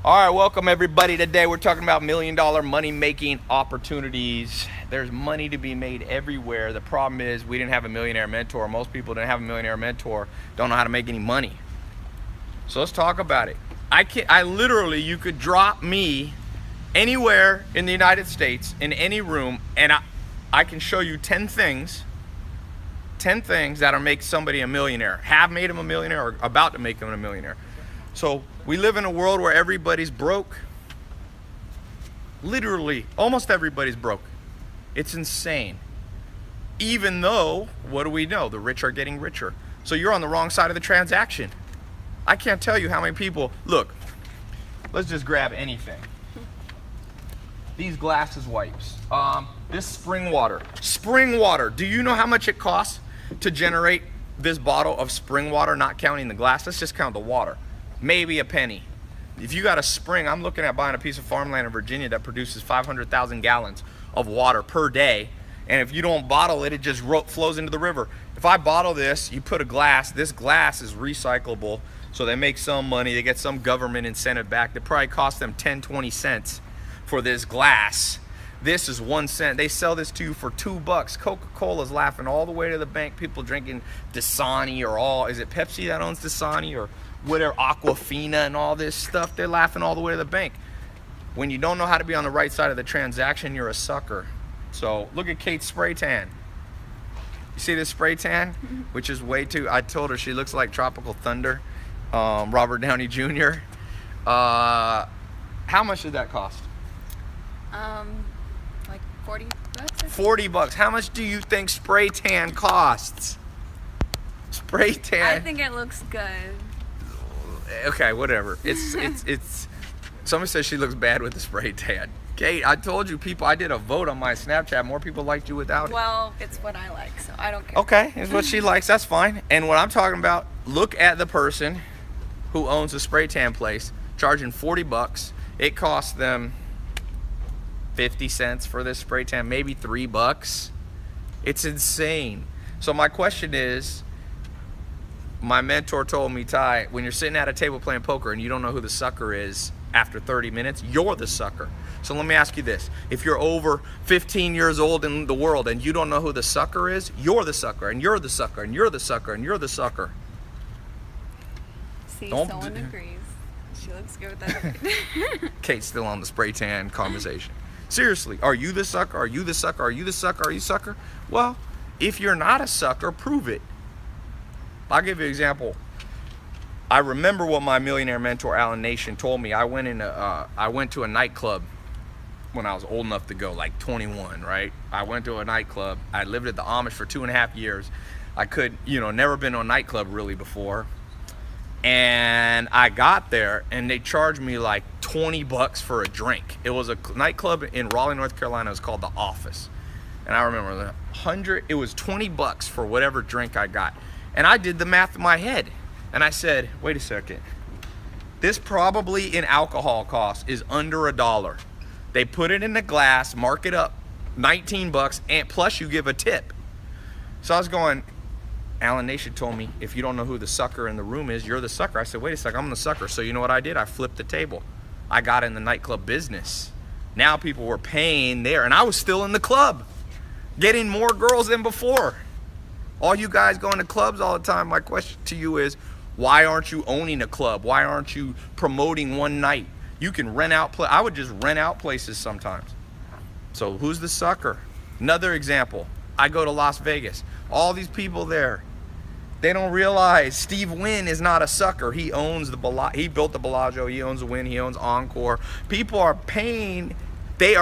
All right, welcome everybody. Today we're talking about million-dollar money-making opportunities. There's money to be made everywhere. The problem is we didn't have a millionaire mentor. Most people didn't have a millionaire mentor, don't know how to make any money. So let's talk about it. You could drop me anywhere in the United States, in any room, and I can show you 10 things that'll make somebody a millionaire, have made him a millionaire, or about to make him a millionaire. So we live in a world where everybody's broke. Literally, almost everybody's broke. It's insane. Even though, what do we know? The rich are getting richer. So you're on the wrong side of the transaction. I can't tell you how many people, look, let's just grab anything. These glasses wipes. This spring water. Spring water. Do you know how much it costs to generate this bottle of spring water, not counting the glass? Let's just count the water. Maybe a penny. If you got a spring, I'm looking at buying a piece of farmland in Virginia that produces 500,000 gallons of water per day. And if you don't bottle it, it just flows into the river. If I bottle this, you put a glass, this glass is recyclable. So they make some money, they get some government incentive back. It probably costs them 10, 20 cents for this glass. This is 1 cent. They sell this to you for $2. Coca-Cola's laughing all the way to the bank. People drinking Dasani is it Pepsi that owns Dasani or whatever, Aquafina and all this stuff? They're laughing all the way to the bank. When you don't know how to be on the right side of the transaction, you're a sucker. So look at Kate's spray tan. You see this spray tan? Which is way too, I told her she looks like Tropical Thunder, Robert Downey Jr. How much did that cost? Like 40 bucks? 40 bucks. How much do you think spray tan costs? Spray tan. I think it looks good. Okay, whatever. It's somebody says she looks bad with the spray tan. Kate, I told you people, I did a vote on my Snapchat. More people liked you without it. Well, it's what I like, so I don't care. Okay, it's what she likes, that's fine. And what I'm talking about, look at the person who owns a spray tan place charging 40 bucks. It costs them 50 cents for this spray tan, maybe $3. It's insane. So my question is, my mentor told me, Tai, when you're sitting at a table playing poker and you don't know who the sucker is after 30 minutes, you're the sucker. So let me ask you this. If you're over 15 years old in the world and you don't know who the sucker is, you're the sucker, and you're the sucker, and you're the sucker, and you're the sucker. See, someone agrees. She looks good with that. Kate's still on the spray tan conversation. Seriously, are you the sucker? Are you the sucker? Are you the sucker? Are you sucker? Well, if you're not a sucker, prove it. I'll give you an example. I remember what my millionaire mentor, Alan Nation, told me. I went to a nightclub when I was old enough to go, like 21, right? I went to a nightclub. I lived at the Amish for 2.5 years. I never been to a nightclub really before. And I got there and they charged me like 20 bucks for a drink. It was a nightclub in Raleigh, North Carolina. It was called The Office. And I remember it was 20 bucks for whatever drink I got. And I did the math in my head. And I said, wait a second. This probably in alcohol cost is under $1. They put it in the glass, mark it up, 19 bucks, and plus you give a tip. So I was going, Alan Nation told me, if you don't know who the sucker in the room is, you're the sucker. I said, wait a second, I'm the sucker. So you know what I did? I flipped the table. I got in the nightclub business. Now people were paying there, and I was still in the club, getting more girls than before. All you guys going to clubs all the time, my question to you is, why aren't you owning a club? Why aren't you promoting one night? You can rent out, I would just rent out places sometimes. So who's the sucker? Another example, I go to Las Vegas. All these people there, they don't realize Steve Wynn is not a sucker. He owns he built the Bellagio, he owns the Wynn, he owns Encore. People are paying, they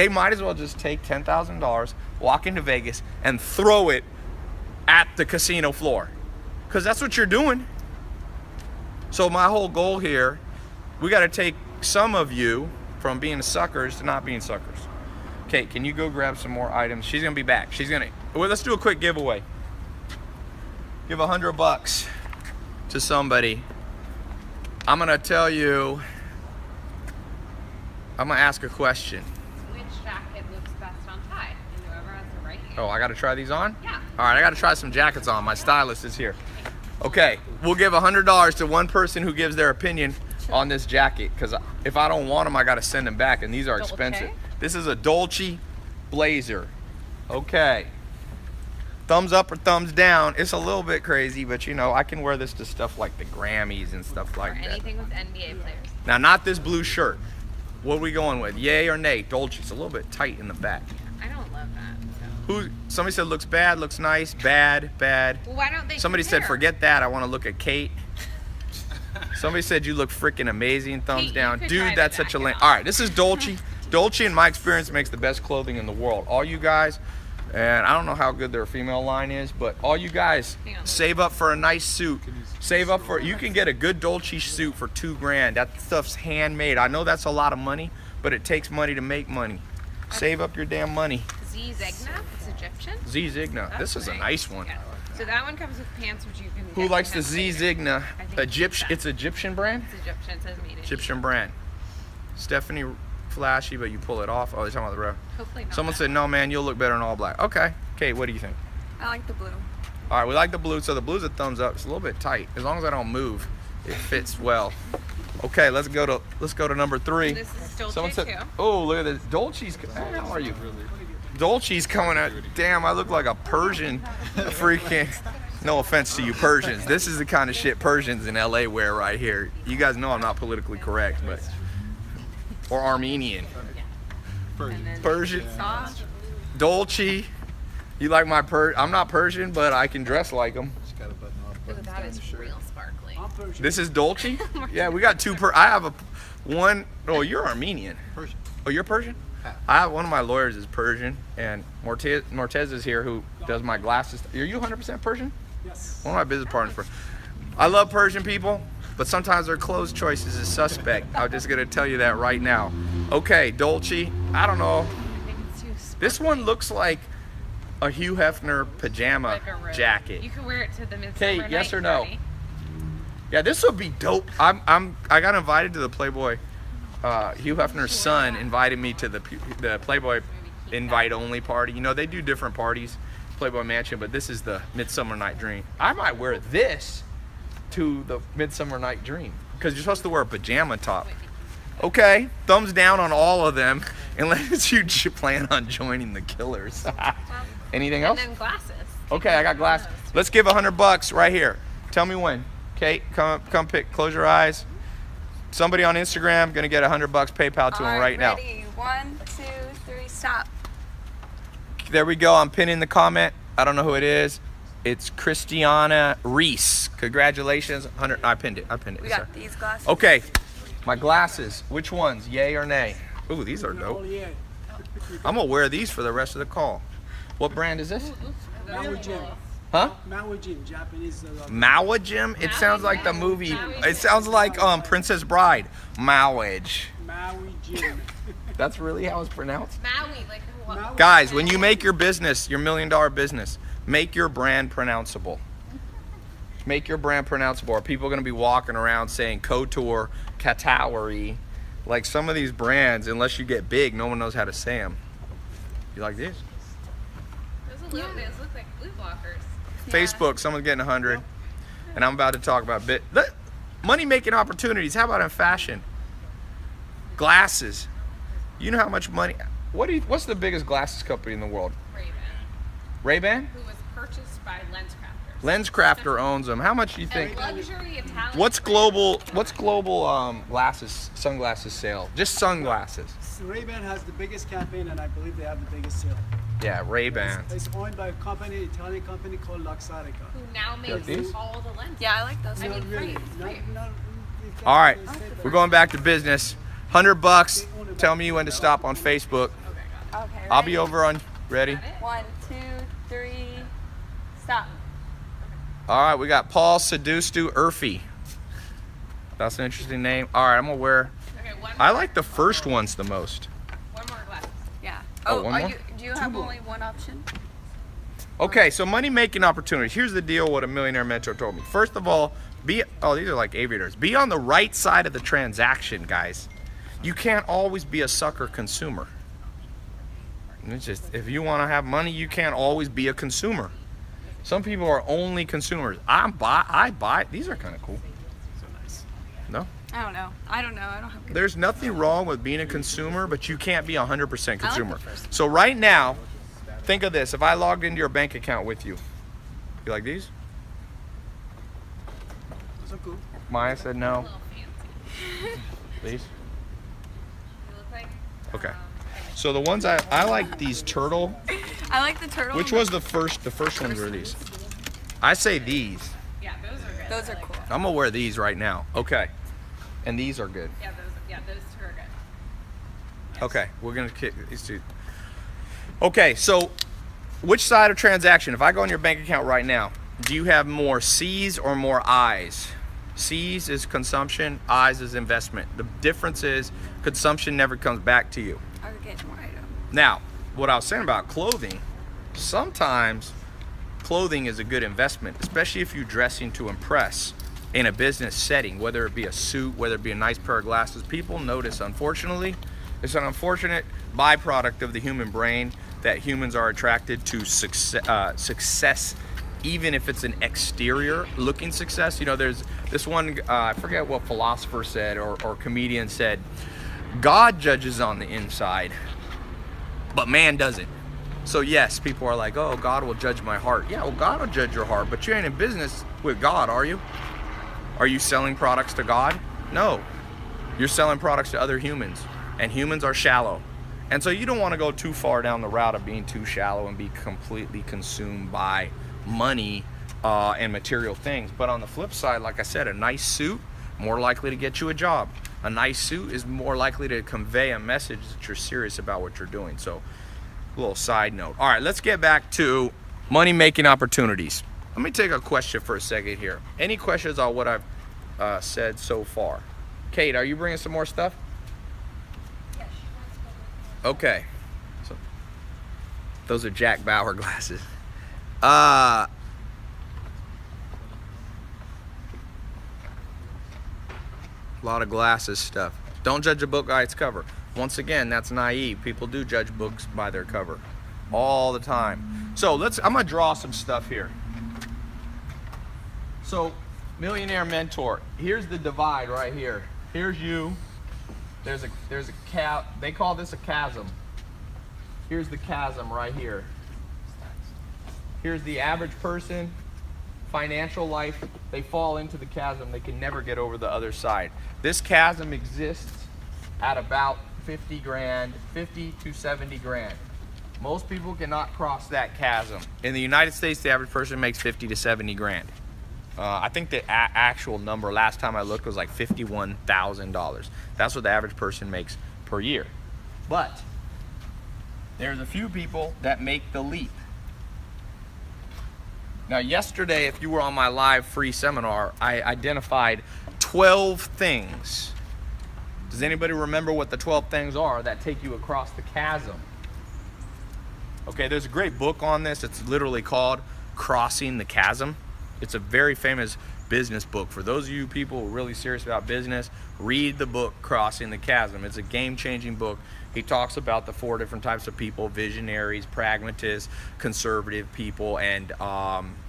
might as well just take $10,000, walk into Vegas and throw it at the casino floor, because that's what you're doing. So my whole goal here, we got to take some of you from being suckers to not being suckers. Kate, can you go grab some more items? She's gonna be back. Well, let's do a quick giveaway. Give 100 bucks to somebody. I'm gonna tell you, I'm gonna ask a question. Which jacket looks best on Tai? And whoever has the right hand. Oh, I gotta try these on? Yeah. All right, I gotta try some jackets on. My stylist is here. Okay, we'll give $100 to one person who gives their opinion on this jacket because if I don't want them, I got to send them back, and these are expensive. This is a Dolce blazer. Okay. Thumbs up or thumbs down. It's a little bit crazy, but you know, I can wear this to stuff like the Grammys and stuff like that. Anything with NBA players. Now, not this blue shirt. What are we going with? Yay or nay? Dolce's a little bit tight in the back. I don't love that. So. Somebody said looks bad, looks nice, bad. Well, why don't they Somebody compare? said forget that, I want to look at Kate. Somebody said you look freaking amazing, thumbs Kate, down. you could try Dude, the that's such a lame. jacket All on. right, this is Dolce. Dolce, in my experience, makes the best clothing in the world. All you guys, and I don't know how good their female line is, but all you guys, save up for a nice suit. Save up for, you can get a good Dolce suit for $2,000. That stuff's handmade. I know that's a lot of money, but it takes money to make money. Save up your damn money. Z Zegna, it's Egyptian. Z Zigna. This is a nice one. Yeah. So that one comes with pants, which you can. Who get likes in the that Z later. Zigna? I think Egyptian. that. It's Egyptian brand. It's Egyptian. It says made in Egyptian brand. Stephanie, flashy, but you pull it off. Oh, they're talking about the row. Hopefully not. Someone said, no, man, you'll look better in all black. Okay. Kate, what do you think? I like the blue. All right, we like the blue, so the blue's a thumbs up. It's a little bit tight. As long as I don't move, it fits well. Okay, let's go to number 3. This is Dolce Someone said, too. oh, look at this. Dolce's, how are you? Dolce's coming out. Damn, I look like a Persian freaking. No offense to you Persians. This is the kind of shit Persians in LA wear right here. You guys know I'm not politically correct, but. Or Armenian. Persian. Dolce. You like my I'm not Persian, but I can dress like them. Ooh, that is real sparkly. This is Dolce? Yeah, we got two I have one. Oh, you're Armenian. Persian. Oh, you're Persian? I have one of my lawyers is Persian, and Mortez is here who does my glasses. Are you 100% Persian? Yes. One of my business partners. I love Persian people, but sometimes their clothes choices is suspect. I'm just gonna tell you that right now. Okay, Dolce. I don't know. I think it's too sparkly. This one looks like a Hugh Hefner pajama Like a robe. jacket. You can wear it to the midsummer Kate, night yes or no? party. Yeah, this would be dope. I got invited to the Playboy. Hugh Hefner's son invited me to the Playboy invite-only party. You know, they do different parties, Playboy Mansion, but this is the Midsummer Night Dream. I might wear this to the Midsummer Night Dream because you're supposed to wear a pajama top. Okay, thumbs down on all of them unless you plan on joining the Killers. Anything else? And then glasses. Okay, I got glasses. Let's give $100 right here. Tell me when. Kate, come pick. Close your eyes. Somebody on Instagram gonna get $100 PayPal to him right now. Ready? 1, 2, 3, stop. There we go. I'm pinning the comment. I don't know who it is. It's Christiana Reese. Congratulations. 100. I pinned it. We Sorry. got these glasses. Okay. My glasses. Which ones? Yay or nay? Ooh, these are dope. I'm gonna wear these for the rest of the call. What brand is this? Maui Jim. Huh? Maui Jim, Japanese. Maui Jim? It sounds like the movie. It sounds like Princess Bride. Maui. Maui Jim. That's really how it's pronounced? Maui, like what? Maui. Guys, when you make your business, your $1 million business, make your brand pronounceable. Make your brand pronounceable. Are people going to be walking around saying Couture, Katawari? Like some of these brands, unless you get big, no one knows how to say them. You like this? Those look like blue blockers. Facebook, someone's getting 100. And I'm about to talk about money making opportunities. How about in fashion? Glasses. You know how much money? What's the biggest glasses company in the world? Ray-Ban, Ray-Ban? who was purchased by LensCrafters. LensCrafter owns them. How much do you think? And luxury Italian. What's global glasses, sunglasses sale? Just sunglasses. Ray-Ban has the biggest campaign, and I believe they have the biggest sale. Yeah, Ray-Ban. It's owned by a company, Italian company called Luxottica. Who now makes these? all the lenses. Yeah, I like those. I mean, Really, frame. All right, we're going back to business. $100. Tell me when to stop on Facebook. Okay, I'll be ready? over on. Ready? 1, 2, 3, stop. All right, we got Paul Sedustu Urfi. That's an interesting name. All right, I'm gonna wear. Okay, one I more. like the first ones the most. One more glasses. Yeah. Oh, one more? Do you have only one option? Okay, so money making opportunities. Here's the deal. What a millionaire mentor told me. First of all, these are like aviators. Be on the right side of the transaction, guys. You can't always be a sucker consumer. It's just if you want to have money, you can't always be a consumer. Some people are only consumers. I buy. These are kind of cool. So nice. No? I don't know. I don't have good. There's nothing wrong with being a consumer, but you can't be 100% the consumer. first. So right now, think of this. If I logged into your bank account with you, you like these? So cool. Maya said A no. little fancy. These? You look like. Okay. So the ones I like these turtle. I like the turtle. Which was the first ones were these? I say these. Yeah, those are good. Those I are like cool. those. I'm gonna wear these right now. Okay. And these are good. Yeah, those two are good. Okay, we're gonna kick these two. Okay, so which side of transaction? If I go on your bank account right now, do you have more C's or more I's? C's is consumption, I's is investment. The difference is consumption never comes back to you. I would get more items. Now, what I was saying about clothing, sometimes clothing is a good investment, especially if you're dressing to impress in a business setting, whether it be a suit, whether it be a nice pair of glasses. People notice, unfortunately, it's an unfortunate byproduct of the human brain that humans are attracted to success, even if it's an exterior looking success. You know, there's this one, I forget what philosopher said or comedian said, God judges on the inside, but man doesn't. So yes, people are like, oh, God will judge my heart. Yeah, well, God will judge your heart, but you ain't in business with God, are you? Are you selling products to God? No. You're selling products to other humans, and humans are shallow. And so you don't want to go too far down the route of being too shallow and be completely consumed by money and material things. But on the flip side, like I said, a nice suit, more likely to get you a job. A nice suit is more likely to convey a message that you're serious about what you're doing. So, a little side note. All right, let's get back to money-making opportunities. Let me take a question for a second here. Any questions on what I've said so far? Kate, are you bringing some more stuff? Yes. Okay. So, those are Jack Bauer glasses. A lot of glasses stuff. Don't judge a book by its cover. Once again, that's naive. People do judge books by their cover all the time. So I'm gonna draw some stuff here. So, millionaire mentor. Here's the divide right here. Here's you. There's a they call this a chasm. Here's the chasm right here. Here's the average person, financial life. They fall into the chasm. They can never get over the other side. This chasm exists at about 50 grand, 50 to 70 grand. Most people cannot cross that chasm. In the United States, the average person makes 50 to 70 grand. I think the actual number last time I looked was like $51,000. That's what the average person makes per year. But there's a few people that make the leap. Now yesterday, if you were on my live free seminar, I identified 12 things. Does anybody remember what the 12 things are that take you across the chasm? Okay, there's a great book on this. It's literally called Crossing the Chasm. It's a very famous business book. For those of you people who are really serious about business, read the book Crossing the Chasm. It's a game-changing book. He talks about the 4 different types of people: visionaries, pragmatists, conservative people, and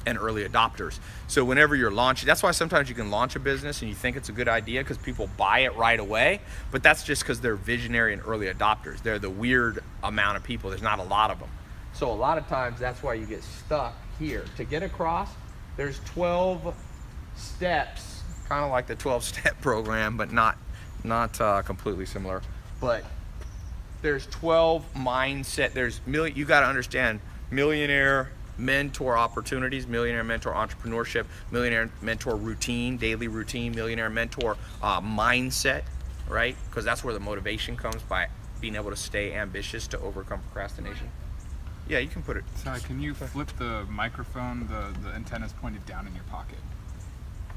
early adopters. So whenever you're launching, that's why sometimes you can launch a business and you think it's a good idea because people buy it right away, but that's just because they're visionary and early adopters. They're the weird amount of people. There's not a lot of them. So a lot of times that's why you get stuck here. To get across, there's 12 steps, kind of like the 12-step program, but not completely similar. But there's 12 mindset. You got to understand millionaire mentor opportunities, millionaire mentor entrepreneurship, millionaire mentor routine, daily routine, millionaire mentor mindset, right? Because that's where the motivation comes, by being able to stay ambitious to overcome procrastination. Yeah, you can put it. Sorry, can you flip the microphone? The antenna's pointed down in your pocket.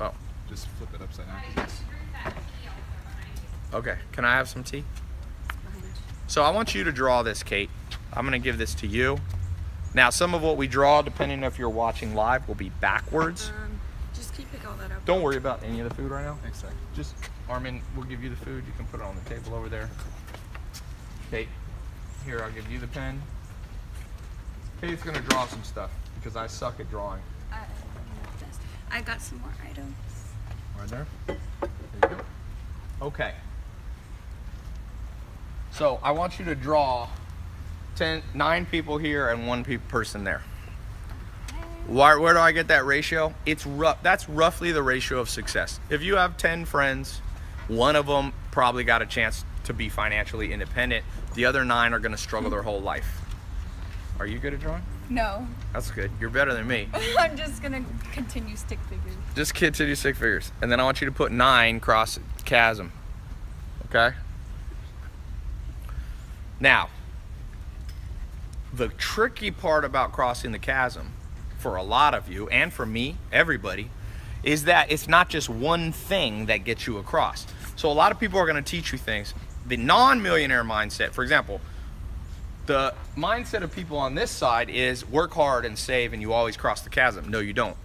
Oh, Just flip it upside down. okay. Can I have some tea? So I want you to draw this, Kate. I'm gonna give this to you. Now, some of what we draw, depending if you're watching live, will be backwards. Just keep all that up. Don't worry about any of the food right now. Thanks, sir. Just, Armin, we'll give you the food. You can put it on the table over there. Kate, here, I'll give you the pen. Kate's gonna draw some stuff because I suck at drawing. I got some more items. Right there. There you go. Okay. So I want you to draw 9 people here and 1 person there. Where do I get that ratio? That's roughly the ratio of success. If you have 10 friends, 1 of them probably got a chance to be financially independent. The other 9 are gonna struggle their whole life. Are you good at drawing? No. That's good. You're better than me. I'm just gonna continue stick figures. Just continue stick figures. And then I want you to put 9 across the chasm. Okay? Now, the tricky part about crossing the chasm for a lot of you, and for me, everybody, is that it's not just one thing that gets you across. So a lot of people are going to teach you things. The non-millionaire mindset, for example, the mindset of people on this side is work hard and save and you always cross the chasm. No, you don't.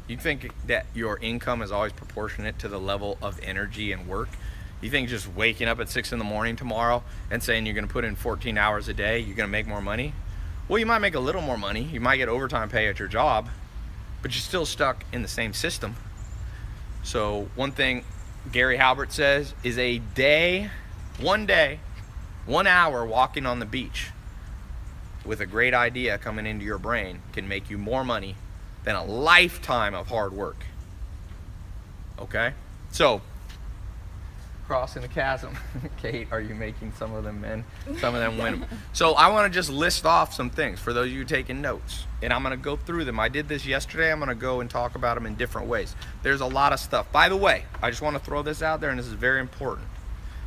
You think that your income is always proportionate to the level of energy and work? You think just waking up at 6 in the morning tomorrow and saying you're going to put in 14 hours a day, you're going to make more money? Well, you might make a little more money. You might get overtime pay at your job, but you're still stuck in the same system. So one thing Gary Halbert says is a day, 1 hour walking on the beach with a great idea coming into your brain can make you more money than a lifetime of hard work. Okay? So, crossing the chasm. Kate, are you making some of them men, some of them women? So I want to just list off some things for those of you taking notes, and I'm going to go through them. I did this yesterday. I'm going to go and talk about them in different ways. There's a lot of stuff. By the way, I just want to throw this out there, and this is very important.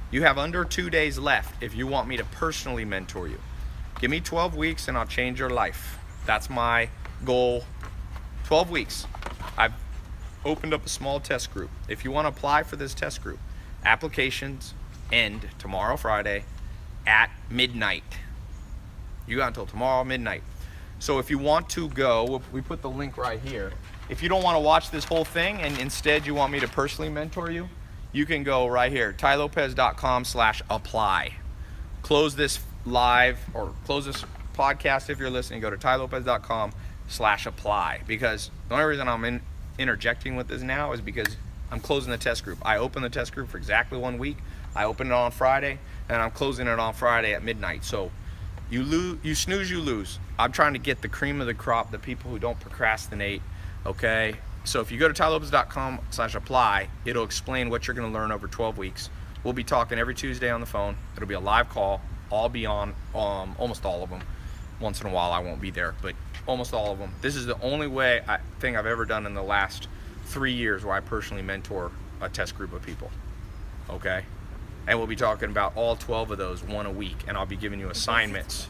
You have under 2 days left if you want me to personally mentor you. Give me 12 weeks and I'll change your life. That's my goal. 12 weeks. I've opened up a small test group. If you want to apply for this test group, applications end tomorrow, Friday, at midnight. You got until tomorrow midnight. So if you want to go, we put the link right here. If you don't want to watch this whole thing and instead you want me to personally mentor you, you can go right here, tailopez.com/apply. Close this live or close this podcast if you're listening. Go to tailopez.com/apply, because the only reason I'm interjecting with this now is because I'm closing the test group. I opened the test group for exactly 1 week. I opened it on Friday, and I'm closing it on Friday at midnight. So you snooze, you lose. I'm trying to get the cream of the crop, the people who don't procrastinate, okay? So if you go to tailopez.com/apply, it'll explain what you're gonna learn over 12 weeks. We'll be talking every Tuesday on the phone. It'll be a live call. I'll be on almost all of them. Once in a while I won't be there, but almost all of them. This is the only thing I've ever done in the last 3 years where I personally mentor a test group of people, okay? And we'll be talking about all 12 of those, 1 a week, and I'll be giving you assignments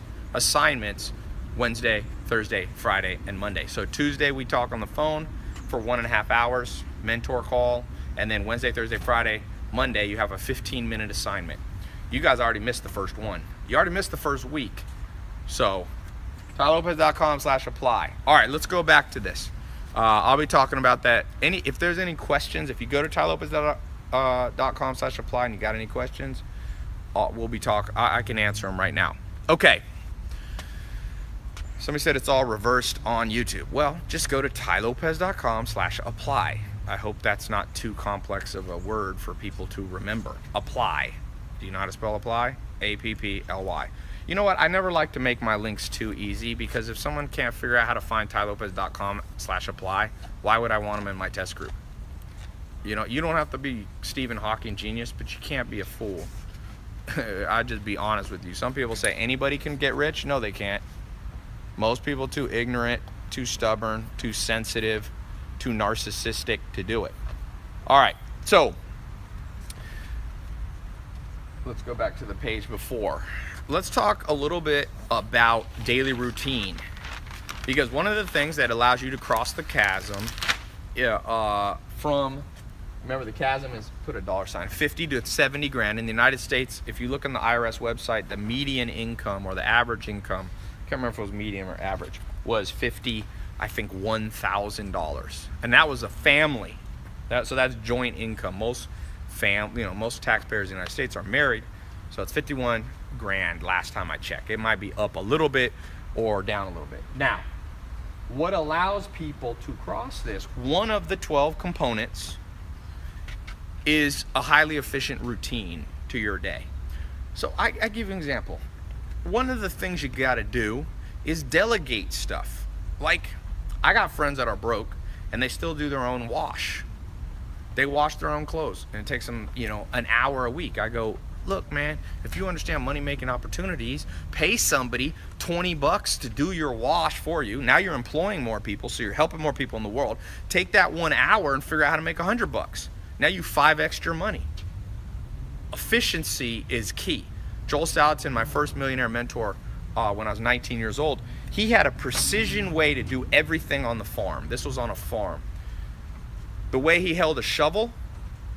Wednesday, Thursday, Friday, and Monday. So Tuesday we talk on the phone for 1.5 hours, mentor call, and then Wednesday, Thursday, Friday, Monday you have a 15-minute assignment. You guys already missed the first one. You already missed the first week. So tailopez.com/apply. All right, let's go back to this. I'll be talking about that. If there's any questions, if you go to tailopez.com/apply and you got any questions, we'll be talking. I can answer them right now. Okay. Somebody said it's all reversed on YouTube. Well, just go to tailopez.com/apply. I hope that's not too complex of a word for people to remember. Apply. Do you know how to spell apply? A-P-P-L-Y. You know what? I never like to make my links too easy, because if someone can't figure out how to find tailopez.com/apply, why would I want them in my test group? You know, you don't have to be Stephen Hawking genius, but you can't be a fool. I'd just be honest with you. Some people say anybody can get rich. No, they can't. Most people too ignorant, too stubborn, too sensitive, too narcissistic to do it. All right, so let's go back to the page before. Let's talk a little bit about daily routine, because one of the things that allows you to cross the chasm from, remember the chasm is, put a $, 50 to 70 grand. In the United States, if you look on the IRS website, the median income or the average income, I can't remember if it was median or average, was $1,000, and that was a family. So that's joint income. Most taxpayers in the United States are married, so it's 51 grand last time I checked. It might be up a little bit or down a little bit. Now, what allows people to cross this? One of the 12 components is a highly efficient routine to your day. So I give you an example. One of the things you got to do is delegate stuff. Like, I got friends that are broke and they still do their own wash. They wash their own clothes and it takes them, an hour a week. I go, look, man, if you understand money-making opportunities, pay somebody $20 to do your wash for you. Now you're employing more people, so you're helping more people in the world. Take that 1 hour and figure out how to make $100. Now you 5x your money. Efficiency is key. Joel Salatin, my first millionaire mentor when I was 19 years old, he had a precision way to do everything on the farm. This was on a farm. The way he held a shovel,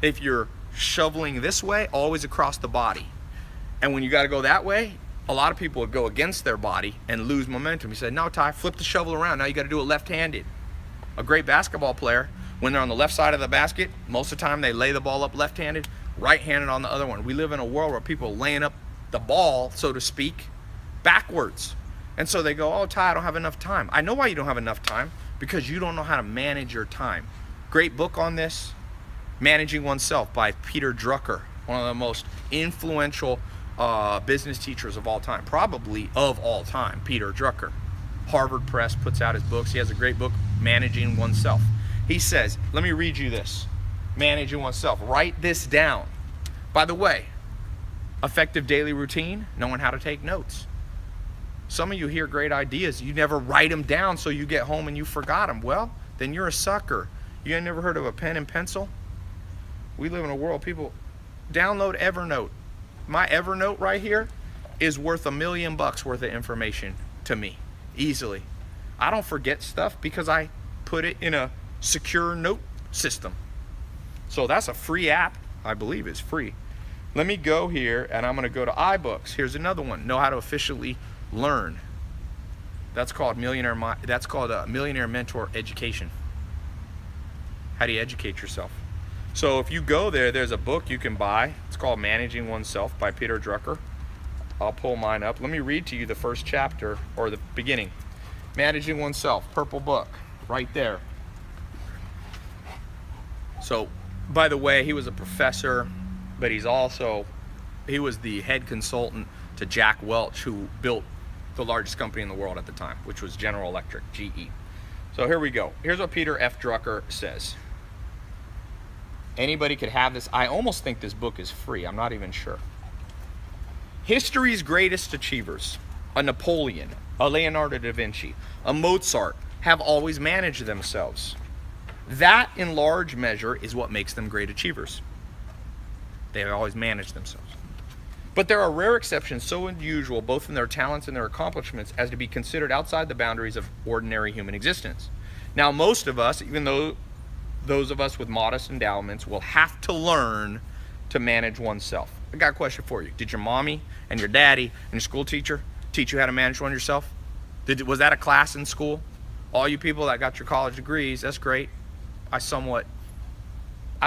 if you're shoveling this way, always across the body. And when you got to go that way, a lot of people would go against their body and lose momentum. He said, no, Ty, flip the shovel around. Now you got to do it left-handed. A great basketball player, when they're on the left side of the basket, most of the time they lay the ball up left-handed, right-handed on the other one. We live in a world where people are laying up the ball, so to speak, backwards. And so they go, oh, Ty, I don't have enough time. I know why you don't have enough time, because you don't know how to manage your time. Great book on this, Managing Oneself by Peter Drucker, one of the most influential business teachers of all time, probably of all time, Peter Drucker. Harvard Press puts out his books. He has a great book, Managing Oneself. He says, let me read you this, Managing Oneself. Write this down. By the way, effective daily routine, knowing how to take notes. Some of you hear great ideas, you never write them down, so you get home and you forgot them. Well, then you're a sucker. You ain't never heard of a pen and pencil? We live in a world, people download Evernote. My Evernote right here is worth $1 million worth of information to me, easily. I don't forget stuff because I put it in a secure note system. So that's a free app. I believe it's free. Let me go here and I'm going to go to iBooks. Here's another one. Know how to efficiently learn. That's called Millionaire Mentor Education. How do you educate yourself? So if you go there, there's a book you can buy. It's called Managing Oneself by Peter Drucker. I'll pull mine up. Let me read to you the first chapter, or the beginning. Managing Oneself, purple book, right there. So, by the way, he was a professor, but he was the head consultant to Jack Welch, who built the largest company in the world at the time, which was General Electric, GE. So here we go. Here's what Peter F. Drucker says. Anybody could have this. I almost think this book is free. I'm not even sure. History's greatest achievers, a Napoleon, a Leonardo da Vinci, a Mozart, have always managed themselves. That, in large measure, is what makes them great achievers. They have always managed themselves. But there are rare exceptions so unusual, both in their talents and their accomplishments, as to be considered outside the boundaries of ordinary human existence. Now, most of us, even though those of us with modest endowments, will have to learn to manage oneself. I got a question for you. Did your mommy and your daddy and your school teacher teach you how to manage yourself? Was that a class in school? All you people that got your college degrees, that's great. I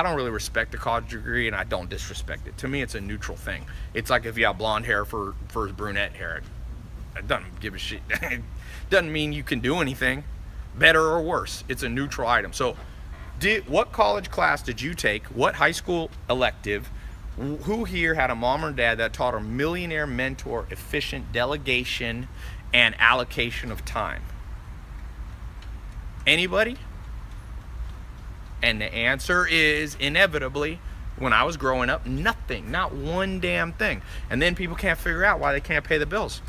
don't really respect a college degree, and I don't disrespect it. To me, it's a neutral thing. It's like if you have blonde hair versus brunette hair. It doesn't give a shit. It doesn't mean you can do anything, better or worse. It's a neutral item. So what college class did you take? What high school elective? Who here had a mom or dad that taught a millionaire mentor efficient delegation and allocation of time? Anybody? And the answer is, inevitably, when I was growing up, nothing, not one damn thing. And then people can't figure out why they can't pay the bills.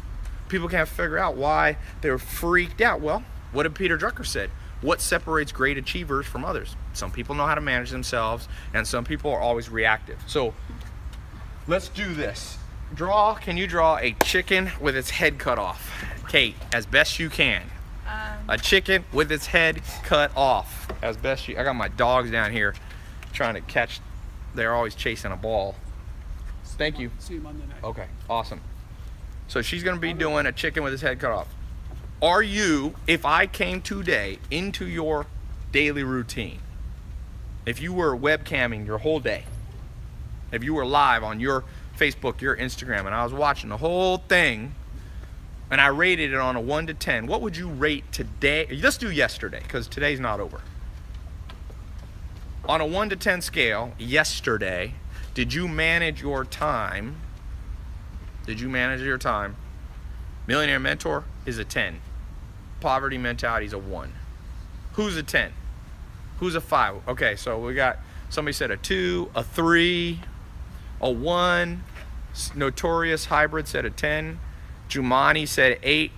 People can't figure out why they're freaked out. Well, what did Peter Drucker said? What separates great achievers from others? Some people know how to manage themselves, and some people are always reactive. So let's do this. Can you draw a chicken with its head cut off? Kate, as best you can. A chicken with its head cut off, as best you. I got my dogs down here trying to catch. They're always chasing a ball. Thank you. See you Monday night. Okay, awesome. So she's gonna be doing a chicken with its head cut off. Are you, if I came today into your daily routine, if you were webcamming your whole day, if you were live on your Facebook, your Instagram, and I was watching the whole thing, and I rated it on a 1 to 10, what would you rate today? Let's do yesterday, because today's not over. On a 1 to 10 scale, yesterday, did you manage your time? Did you manage your time? Millionaire Mentor is a 10. Poverty Mentality is a 1. Who's a 10? Who's a 5? Okay, so we got, somebody said a 2, a 3, a 1. Notorious Hybrid said a 10. Jumani said 8.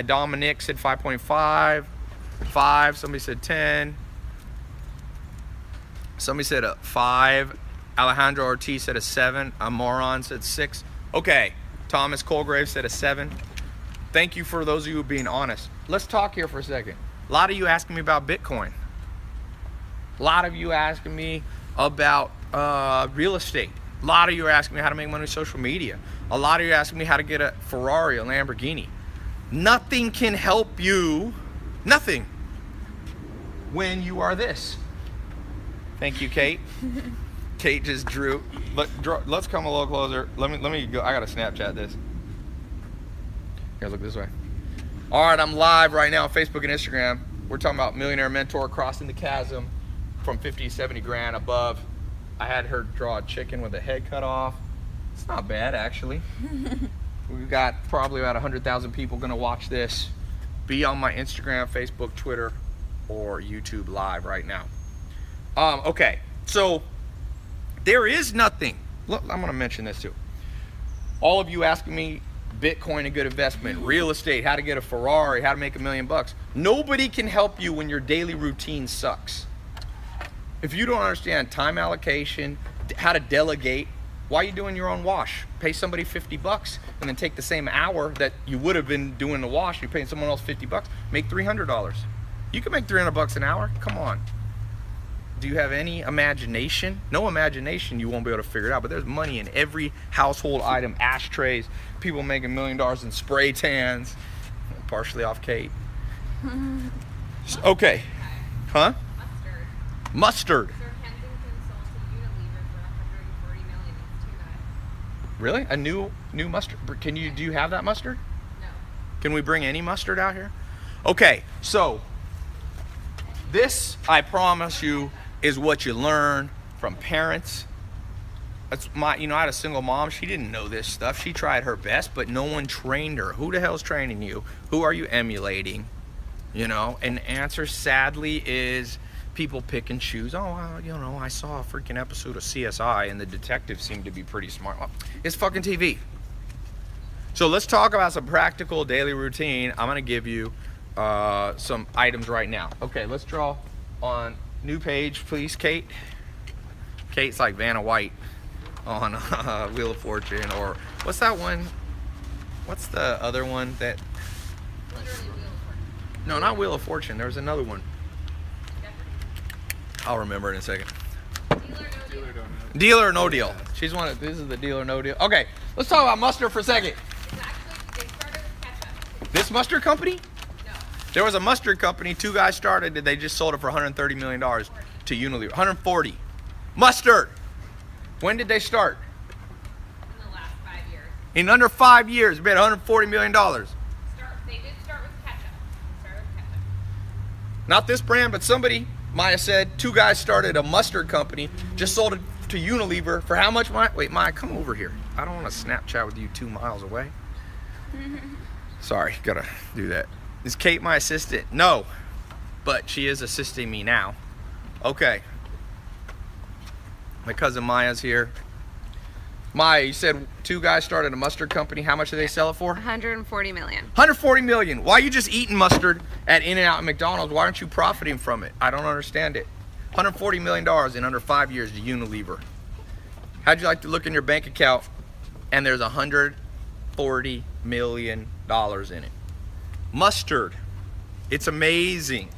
Dominic said 5.5. 5. Somebody said 10. Somebody said a 5. Alejandro Ortiz said a 7. A Moron said 6. Okay. Thomas Colgrave said a 7. Thank you for those of you being honest. Let's talk here for a second. A lot of you asking me about Bitcoin. A lot of you asking me about real estate. A lot of you are asking me how to make money with social media. A lot of you are asking me how to get a Ferrari, a Lamborghini. Nothing can help you, nothing, when you are this. Thank you, Kate. Kate just drew. Let's come a little closer. Let me go. I gotta Snapchat this. Here, look this way. All right, I'm live right now on Facebook and Instagram. We're talking about Millionaire Mentor crossing the chasm from 50 to 70 grand above. I had her draw a chicken with a head cut off. It's not bad, actually. We've got probably about 100,000 people gonna watch this. Be on my Instagram, Facebook, Twitter, or YouTube live right now. Okay, so there is nothing. Look, I'm gonna mention this too. All of you asking me, Bitcoin a good investment, real estate, how to get a Ferrari, how to make $1 million. Nobody can help you when your daily routine sucks. If you don't understand time allocation, how to delegate, why are you doing your own wash? Pay somebody 50 bucks and then take the same hour that you would have been doing the wash, you're paying someone else 50 bucks, make $300. You can make 300 bucks an hour, come on. Do you have any imagination? No imagination, you won't be able to figure it out, but there's money in every household item, ashtrays, people making $1 million in spray tans, partially off Kate. Okay, huh? Mustard. Sir Kensington sold to Unilever for $140 million. It's too nice. Really? A new mustard? Do you have that mustard? No. Can we bring any mustard out here? Okay, so this, I promise you, is what you learn from parents. That's I had a single mom. She didn't know this stuff. She tried her best, but no one trained her. Who the hell's training you? Who are you emulating? And the answer, sadly, is people pick and choose. Oh, I saw a freaking episode of CSI and the detectives seemed to be pretty smart. Well, it's fucking TV. So let's talk about some practical daily routine. I'm gonna give you some items right now. Okay, let's draw on new page, please, Kate. Kate's like Vanna White on Wheel of Fortune, or what's that one? What's the other one that? Literally Wheel of Fortune. No, not Wheel of Fortune. There's another one. I'll remember in a second. Deal or no deal. She's one of, this is the deal or no deal. Okay, let's talk about mustard for a second. It's actually, they started with ketchup. This mustard company? No. There was a mustard company, 2 guys started it, they just sold it for $130 million to Unilever. 140. Mustard. When did they start? In the last 5 years. In under 5 years, made $140 million. They did start with ketchup. Not this brand, but somebody, Maya said, 2 guys started a mustard company, just sold it to Unilever for how much, Maya? Wait, Maya, come over here. I don't want to Snapchat with you 2 miles away. Sorry, gotta do that. Is Kate my assistant? No, but she is assisting me now. Okay. My cousin Maya's here. Maya, you said 2 guys started a mustard company. How much did they sell it for? 140 million. 140 million. Why are you just eating mustard at In-N-Out and McDonald's? Why aren't you profiting from it? I don't understand it. $140 million in under 5 years to Unilever. How'd you like to look in your bank account and there's $140 million in it? Mustard. It's amazing.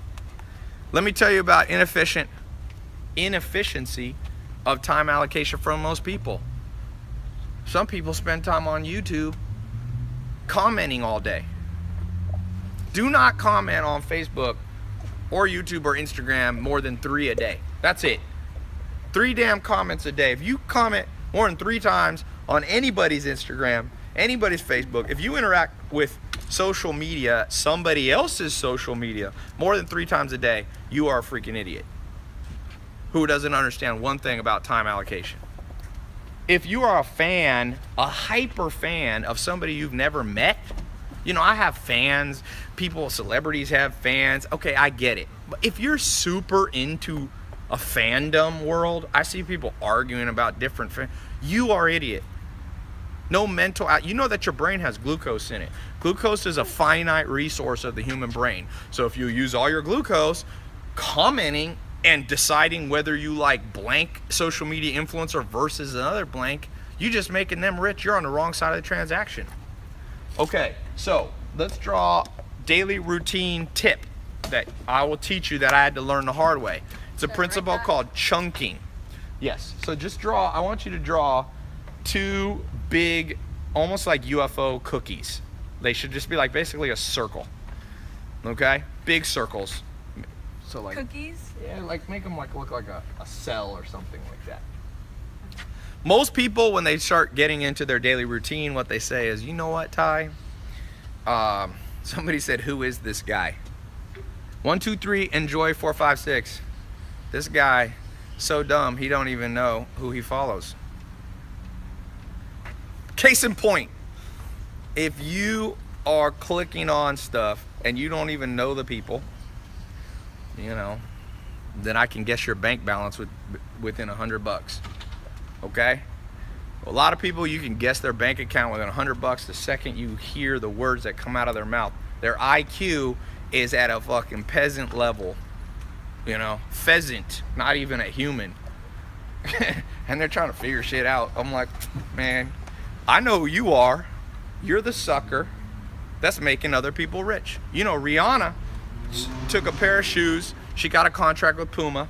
Let me tell you about inefficiency of time allocation for most people. Some people spend time on YouTube commenting all day. Do not comment on Facebook or YouTube or Instagram more than 3 a day. That's it. 3 damn comments a day. If you comment more than 3 times on anybody's Instagram, anybody's Facebook, if you interact with social media, somebody else's social media, more than 3 times a day, you are a freaking idiot. who doesn't understand one thing about time allocation. If you are a fan, a hyper fan of somebody you've never met, you know, I have fans, people, celebrities have fans. Okay, I get it. But if you're super into a fandom world, I see people arguing about different fans. You are idiot. No mental, you know that your brain has glucose in it. Glucose is a finite resource of the human brain. So if you use all your glucose commenting and deciding whether you like blank social media influencer versus another blank, you just making them rich. You're on the wrong side of the transaction. Okay, so let's draw daily routine tip that I will teach you that I had to learn the hard way. It's a principle called chunking. Yes, so just draw, I want you to draw two big, almost like UFO cookies. They should just be like basically a circle. Okay, big circles. So like Cookies? yeah, like make them like look like a cell or something like that. Most people, when they start getting into their daily routine, what they say is, you know what, Ty? Somebody said, who is this guy? 1, 2, 3, enjoy 4, 5, 6. This guy, so dumb, he don't even know who he follows. Case in point, if you are clicking on stuff and you don't even know the people, you know, then I can guess your bank balance within $100. Okay? A lot of people, you can guess their bank account within $100 the second you hear the words that come out of their mouth. Their IQ is at a fucking peasant level, you know, pheasant, not even a human. And they're trying to figure shit out. I'm like, man, I know who you are. You're the sucker that's making other people rich. You know, Rihanna took a pair of shoes. She got a contract with Puma.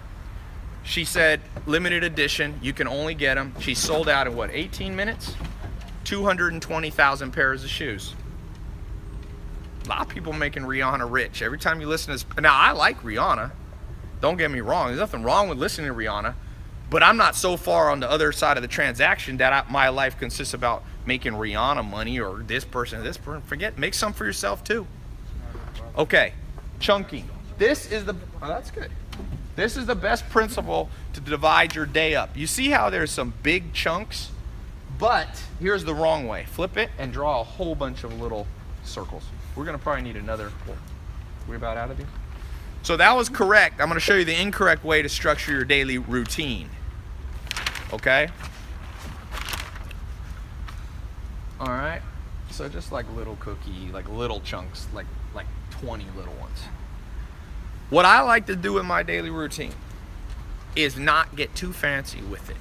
She said, limited edition, you can only get them. She sold out in what, 18 minutes? 220,000 pairs of shoes. A lot of people making Rihanna rich. Every time you listen to this, now I like Rihanna. Don't get me wrong. There's nothing wrong with listening to Rihanna. But I'm not so far on the other side of the transaction that my life consists about making Rihanna money or this person or this person. Forget, make some for yourself too. Okay, chunking. This is the, oh, that's good. This is the best principle to divide your day up. You see how there's some big chunks, but here's the wrong way. Flip it and draw a whole bunch of little circles. We're gonna probably need another, we're about out of here. So that was correct. I'm gonna show you the incorrect way to structure your daily routine. Okay? All right, so just like little cookie, like little chunks, like 20 little ones. What I like to do in my daily routine is not get too fancy with it,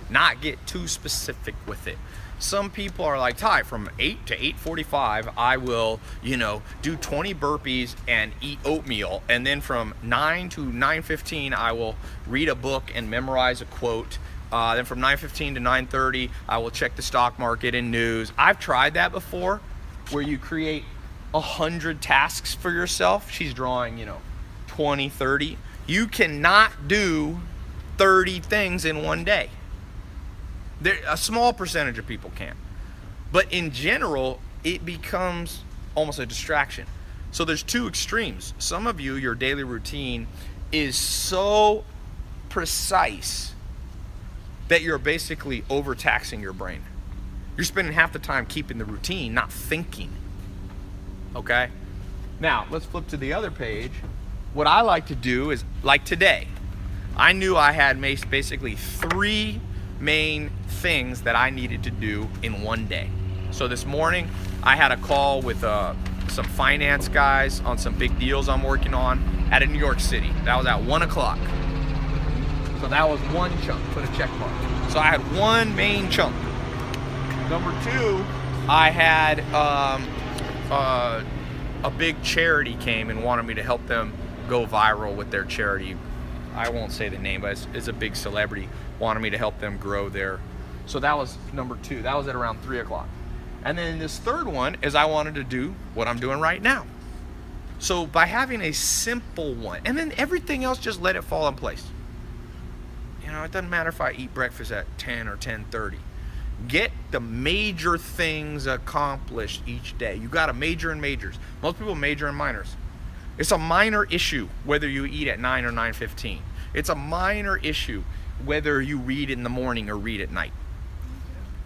not get too specific with it. Some people are like, Ty, from 8 to 8:45, I will, you know, do 20 burpees and eat oatmeal. And then from 9 to 9:15, I will read a book and memorize a quote. Then from 9:15 to 9:30, I will check the stock market and news. I've tried that before, where you create 100 tasks for yourself. She's drawing, you know, 20, 30. You cannot do 30 things in one day. A small percentage of people can. But in general, it becomes almost a distraction. So there's two extremes. Some of you, your daily routine is so precise that you're basically overtaxing your brain. You're spending half the time keeping the routine, not thinking. Okay? Now, let's flip to the other page. What I like to do is, like today, I knew I had basically 3 main things that I needed to do in one day. So this morning, I had a call with some finance guys on some big deals I'm working on out of New York City. That was at 1 o'clock. So that was one chunk, put a check mark. So I had one main chunk. Number 2, I had a big charity came and wanted me to help them go viral with their charity. I won't say the name, but it's a big celebrity, wanted me to help them grow their, so that was number 2. That was at around 3 o'clock. And then this third one is I wanted to do what I'm doing right now. So by having a simple one, and then everything else, just let it fall in place. You know, it doesn't matter if I eat breakfast at 10 or 10:30. Get the major things accomplished each day. You got to major in majors. Most people major in minors. It's a minor issue whether you eat at 9 or 9:15. It's a minor issue whether you read in the morning or read at night.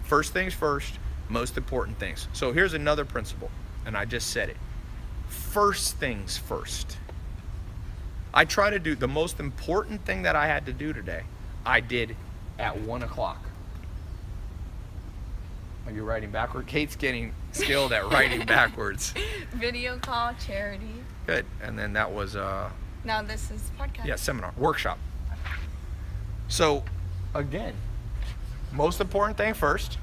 First things first, most important things. So here's another principle, and I just said it. First things first. I try to do the most important thing that I had to do today, I did at 1 o'clock. Are you writing backward? Kate's getting skilled at writing backwards. Video call, charity. Good. And then that was Now this is podcast. yeah, seminar, workshop. So again, most important thing first,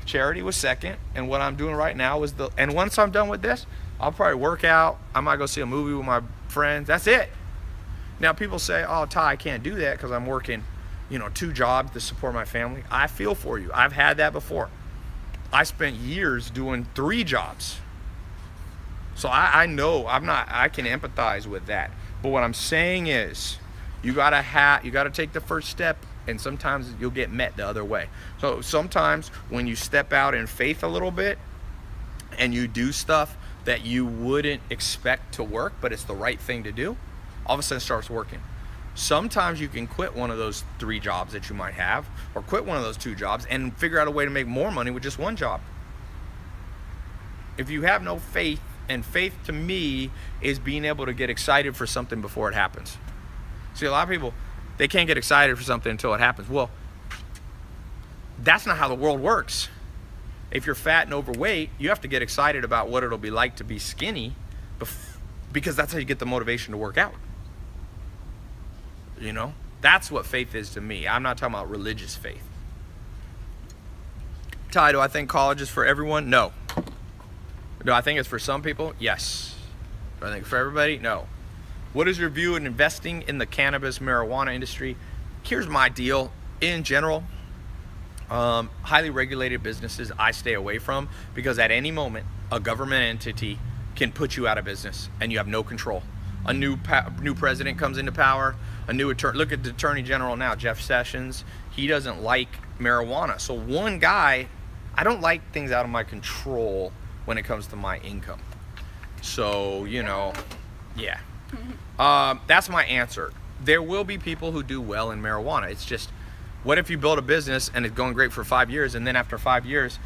charity was second, and what I'm doing right now is and once I'm done with this, I'll probably work out, I might go see a movie with my friends. That's it. Now people say, oh Ty, I can't do that because I'm working 2 jobs to support my family. I feel for you. I've had that before. I spent years doing 3 jobs. So I know I can empathize with that. But what I'm saying is you gotta take the first step, and sometimes you'll get met the other way. So sometimes when you step out in faith a little bit and you do stuff that you wouldn't expect to work, but it's the right thing to do, all of a sudden it starts working. Sometimes you can quit one of those 3 jobs that you might have, or quit one of those 2 jobs and figure out a way to make more money with just 1 job. If you have no faith, and faith to me is being able to get excited for something before it happens. See, a lot of people, they can't get excited for something until it happens. Well, that's not how the world works. If you're fat and overweight, you have to get excited about what it'll be like to be skinny, because that's how you get the motivation to work out. That's what faith is to me. I'm not talking about religious faith. Ty, do I think college is for everyone? No. Do I think it's for some people? Yes. Do I think for everybody? No. What is your view on investing in the cannabis marijuana industry? Here's my deal. In general, highly regulated businesses I stay away from, because at any moment a government entity can put you out of business and you have no control. A new president comes into power, a new attorney. Look at the attorney general now, Jeff Sessions. He doesn't like marijuana. So one guy, I don't like things out of my control when it comes to my income. So yeah. That's my answer. There will be people who do well in marijuana. It's just, what if you build a business and it's going great for 5 years, and then after 5 years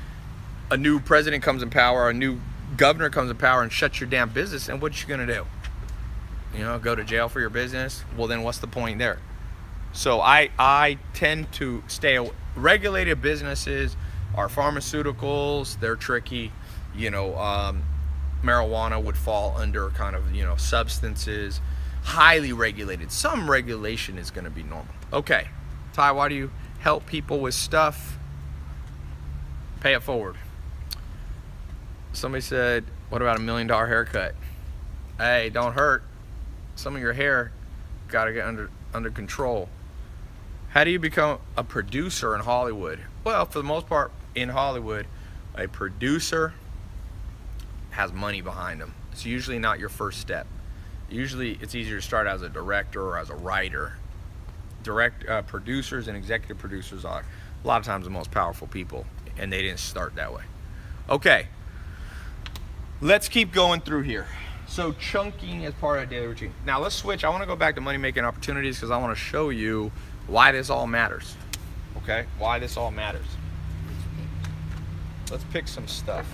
a new president comes in power, a new governor comes in power and shuts your damn business, and what you gonna do? Go to jail for your business? Well, then what's the point there? So I tend to stay away. Regulated businesses are pharmaceuticals. They're tricky. Marijuana would fall under kind of substances. Highly regulated. Some regulation is going to be normal. Okay, Ty, why do you help people with stuff? Pay it forward. Somebody said, what about $1 million haircut? Hey, don't hurt. Some of your hair got to get under control. How do you become a producer in Hollywood? Well, for the most part in Hollywood, a producer has money behind them. It's usually not your first step. Usually it's easier to start as a director or as a writer. Producers and executive producers are a lot of times the most powerful people, and they didn't start that way. Okay, let's keep going through here. So chunking is part of daily routine. Now let's switch. I want to go back to money making opportunities, because I want to show you why this all matters. Okay, why this all matters. Let's pick some stuff.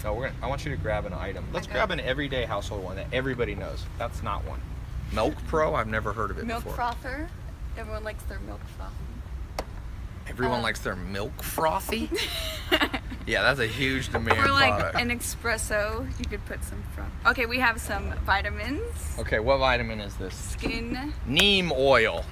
No, I want you to grab an item. Let's grab an everyday household one that everybody knows. That's not one. Milk Pro? I've never heard of it Milk before. frother. Everyone likes their milk frothy. Everyone likes their milk frothy? Yeah, that's a huge demand Or like product. an espresso, you could put some froth. Okay, we have some vitamins. Okay, what vitamin is this? Skin Neem oil.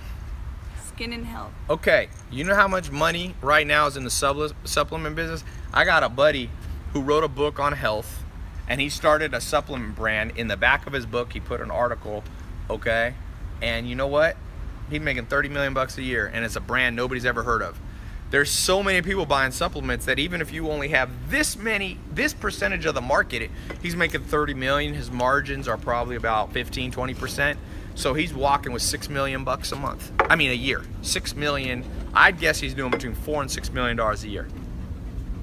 and health. Okay, you know how much money right now is in the supplement business? I got a buddy who wrote a book on health, and he started a supplement brand. In the back of his book, he put an article, okay? And you know what? He's making 30 million bucks a year, and it's a brand nobody's ever heard of. There's so many people buying supplements that even if you only have this percentage of the market, he's making 30 million. His margins are probably about 15, 20%. So he's walking with 6 million bucks a month. A year. 6 million. I'd guess he's doing between $4 and $6 million a year.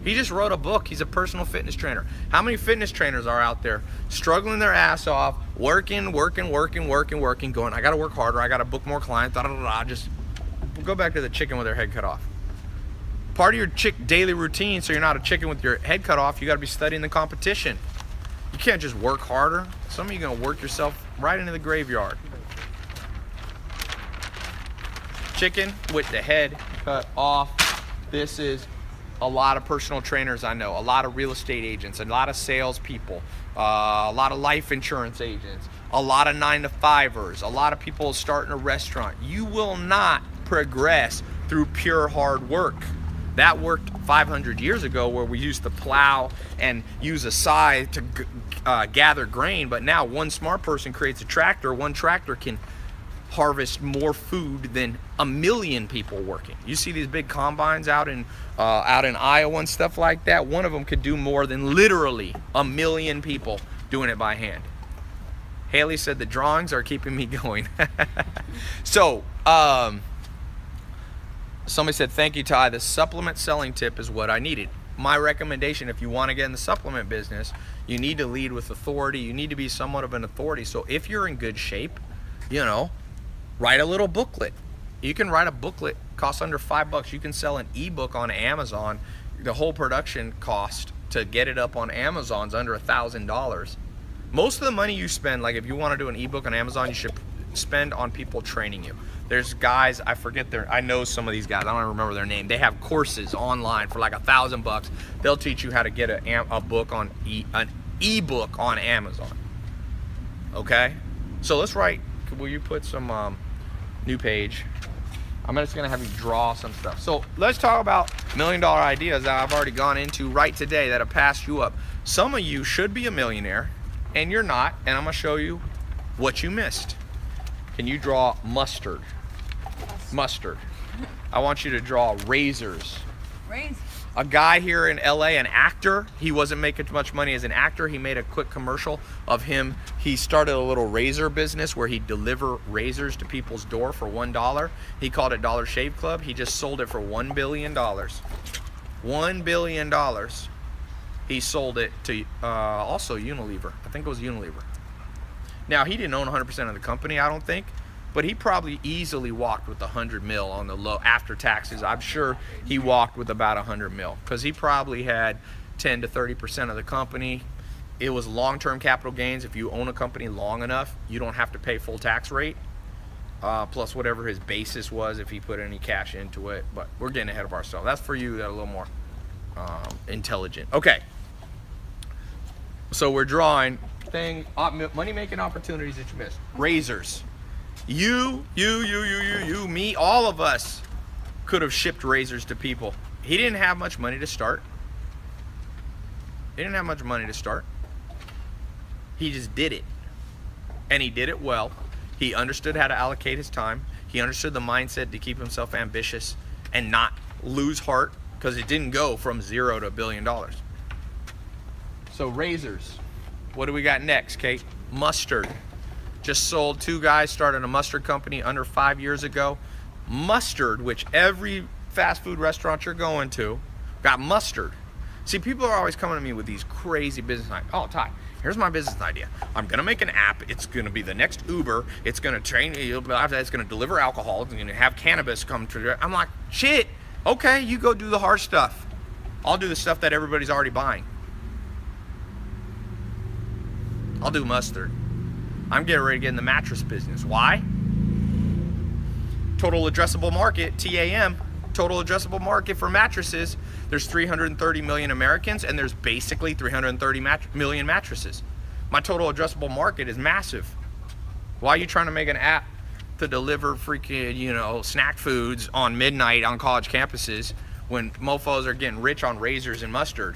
He just wrote a book. He's a personal fitness trainer. How many fitness trainers are out there struggling their ass off, working, going, I got to work harder, I got to book more clients, just go back to the chicken with their head cut off. Part of your daily routine, so you're not a chicken with your head cut off, you got to be studying the competition. You can't just work harder. Some of you are going to work yourself right into the graveyard. Chicken with the head cut off. This is a lot of personal trainers I know, a lot of real estate agents, a lot of salespeople, a lot of life insurance agents, a lot of 9-to-5ers, a lot of people starting a restaurant. You will not progress through pure hard work. That worked 500 years ago, where we used to plow and use a scythe to gather grain, but now one smart person creates a tractor. One tractor can harvest more food than 1 million people working. You see these big combines out in Iowa and stuff like that. One of them could do more than literally 1 million people doing it by hand. Haley said the drawings are keeping me going. So somebody said, thank you, Tai. The supplement selling tip is what I needed. My recommendation, if you want to get in the supplement business, you need to lead with authority. You need to be somewhat of an authority. So if you're in good shape, you know, write a little booklet. You can write a booklet, costs under $5. You can sell an ebook on Amazon. The whole production cost to get it up on Amazon is under $1,000. Most of the money you spend, like if you want to do an ebook on Amazon, you should spend on people training you. There's guys, I forget I know some of these guys, I don't remember their name. They have courses online for like $1,000. They'll teach you how to get a book on an ebook on Amazon. Okay, so let's write. Will you put some new page? I'm just gonna have you draw some stuff. So let's talk about $1 million ideas that I've already gone into right today that have passed you up. Some of you should be a millionaire and you're not, and I'm gonna show you what you missed. Can you draw mustard? Mustard. I want you to draw razors. Razors. A guy here in LA, an actor, he wasn't making much money as an actor. He made a quick commercial of him. He started a little razor business where he'd deliver razors to people's door for $1. He called it Dollar Shave Club. He just sold it for $1 billion. $1 billion. He sold it to also Unilever. I think it was Unilever. Now, he didn't own 100% of the company, I don't think, but he probably easily walked with 100 mil on the low after taxes. I'm sure he walked with about 100 mil because he probably had 10 to 30% of the company. It was long-term capital gains. If you own a company long enough, you don't have to pay full tax rate, plus whatever his basis was if he put any cash into it. But we're getting ahead of ourselves. That's for you that are a little more intelligent. Okay, so we're drawing money-making opportunities that you missed. Razors. You, me, all of us could have shipped razors to people. He didn't have much money to start. He didn't have much money to start. He just did it. And he did it well. He understood how to allocate his time. He understood the mindset to keep himself ambitious and not lose heart, because it didn't go from $0 to $1 billion. So razors. What do we got next, Kate? Mustard. Just sold. 2 guys started a mustard company under 5 years ago. Mustard, which every fast food restaurant you're going to got mustard. See, people are always coming to me with these crazy business ideas. Oh, Tai, here's my business idea. I'm gonna make an app. It's gonna be the next Uber. It's gonna train you. It's gonna deliver alcohol. It's gonna have cannabis come to it. I'm like, shit. Okay, you go do the hard stuff. I'll do the stuff that everybody's already buying. I'll do mustard. I'm getting ready to get in the mattress business. Why? Total addressable market, TAM, total addressable market for mattresses. There's 330 million Americans, and there's basically 330 million mattresses. My total addressable market is massive. Why are you trying to make an app to deliver freaking, snack foods on midnight on college campuses when mofos are getting rich on razors and mustard?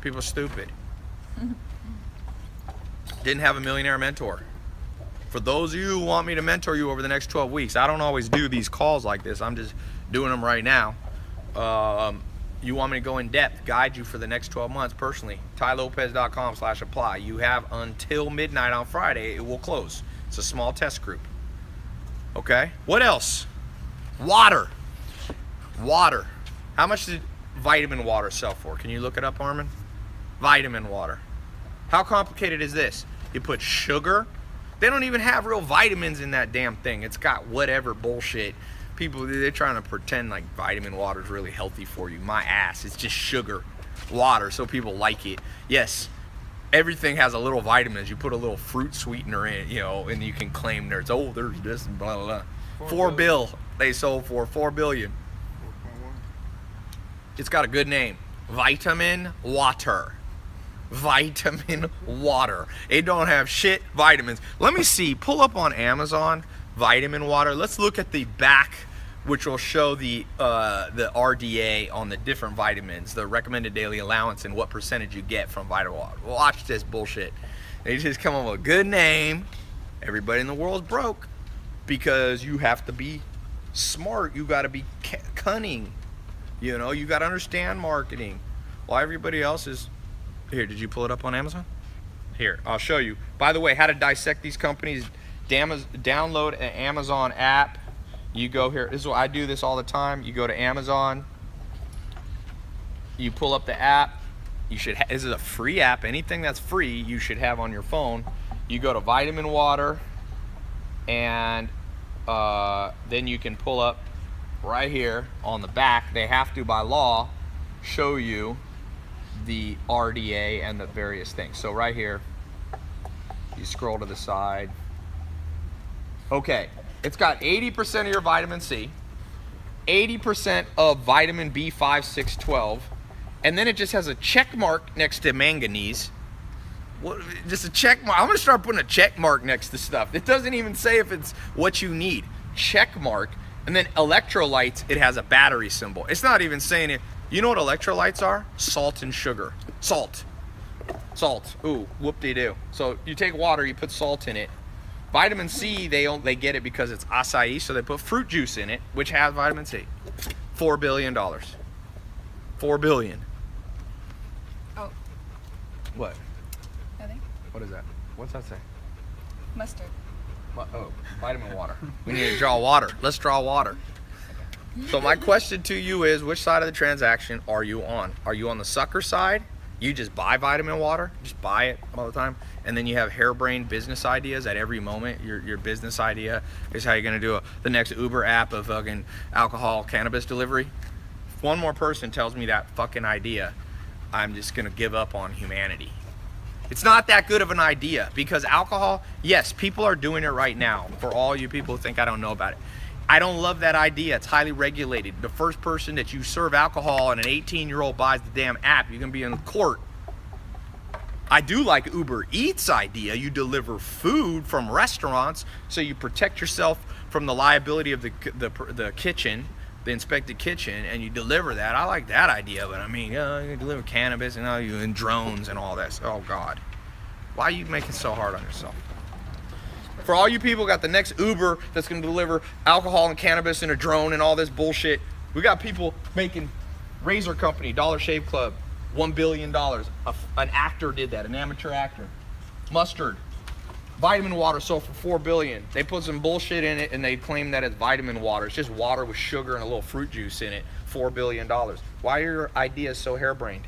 People are stupid. Didn't have a millionaire mentor. For those of you who want me to mentor you over the next 12 weeks, I don't always do these calls like this. I'm just doing them right now. You want me to go in depth, guide you for the next 12 months personally, tailopez.com/apply. You have until midnight on Friday. It will close. It's a small test group. Okay, what else? Water. How much did vitamin water sell for? Can you look it up, Armin? Vitamin water. How complicated is this? You put sugar. They don't even have real vitamins in that damn thing. It's got whatever bullshit. People, they're trying to pretend like vitamin water is really healthy for you. My ass. It's just sugar water, so people like it. Yes, everything has a little vitamins. You put a little fruit sweetener in it, you know, and you can claim there's this and blah, blah, blah. $4 billion they sold for. $4 billion. It's got a good name. Vitamin water. Vitamin water. It don't have shit vitamins. Let me see. Pull up on Amazon vitamin water. Let's look at the back, which will show the RDA on the different vitamins, the recommended daily allowance, and what percentage you get from vitamin water. Watch this bullshit. They just come up with a good name. Everybody in the world's broke because you have to be smart. You got to be cunning. You know, you got to understand marketing. While everybody else is here. Did you pull it up on Amazon? Here, I'll show you. By the way, how to dissect these companies. Download an Amazon app. You go here. This is what I do this all the time. You go to Amazon. You pull up the app. You should. This is a free app. Anything that's free, you should have on your phone. You go to vitamin water, and then you can pull up right here on the back. They have to, by law, show you the RDA and the various things. So right here, you scroll to the side. Okay, it's got 80% of your vitamin C, 80% of vitamin B5, 6, 12, and then it just has a check mark next to manganese. What, just a check mark. I'm gonna start putting a check mark next to stuff. It doesn't even say if it's what you need. Check mark, and then electrolytes, it has a battery symbol. It's not even saying it. You know what electrolytes are? Salt and sugar. Salt. Salt. Ooh, whoop-de-doo. So you take water, you put salt in it. Vitamin C, they get it because it's acai, so they put fruit juice in it, which has vitamin C. $4 billion. $4 billion. Oh, What? nothing. What is that? What's that say? Mustard. Oh, vitamin water. We need to draw water. Let's draw water. So my question to you is, which side of the transaction are you on? Are you on the sucker side? You just buy vitamin water, just buy it all the time, and then you have harebrained business ideas at every moment. Your business idea is how you're gonna do the next Uber app of fucking alcohol, cannabis delivery. If one more person tells me that fucking idea, I'm just gonna give up on humanity. It's not that good of an idea, because alcohol, yes, people are doing it right now. For all you people who think I don't know about it. I don't love that idea. It's highly regulated. The first person that you serve alcohol and an 18-year-old buys the damn app, you're gonna be in court. I do like Uber Eats idea. You deliver food from restaurants, so you protect yourself from the liability of the kitchen, the inspected kitchen, and you deliver that. I like that idea, but I mean, you deliver cannabis and drones and all this. Oh God, why are you making it so hard on yourself? For all you people got the next Uber that's gonna deliver alcohol and cannabis in a drone and all this bullshit. We got people making razor company, Dollar Shave Club, $1 billion. An actor did that, an amateur actor. Mustard, vitamin water sold for $4 billion. They put some bullshit in it and they claim that it's vitamin water. It's just water with sugar and a little fruit juice in it. $4 billion. Why are your ideas so harebrained?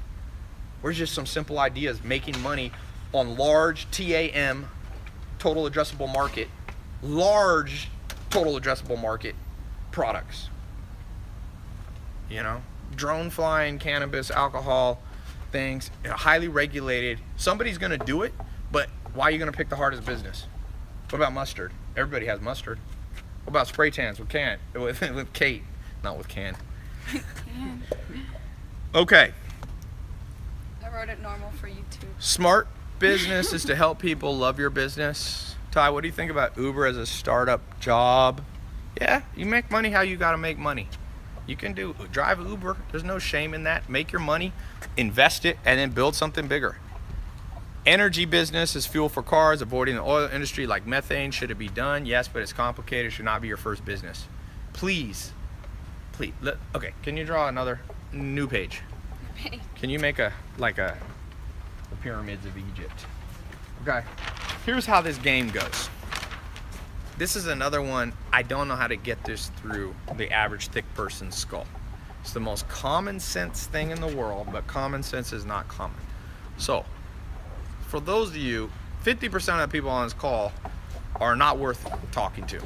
Where's just some simple ideas making money on large TAM, total addressable market, large total addressable market products? You know, drone flying, cannabis, alcohol, things, highly regulated. Somebody's gonna do it, but why are you gonna pick the hardest business? What about mustard? Everybody has mustard. What about spray tans with with Kate, not with Can? Okay. I wrote it normal for YouTube. Smart business is to help people love your business. Ty, what do you think about Uber as a startup job? Yeah, you make money how you gotta make money. You can drive Uber. There's no shame in that. Make your money, invest it, and then build something bigger. Energy business is fuel for cars, avoiding the oil industry like methane. Should it be done? Yes, but it's complicated. It should not be your first business. Please. Okay, can you draw another new page? Can you make the pyramids of Egypt? Okay, here's how this game goes. This is another one. I don't know how to get this through the average thick person's skull. It's the most common sense thing in the world, but common sense is not common. So, for those of you, 50% of the people on this call are not worth talking to.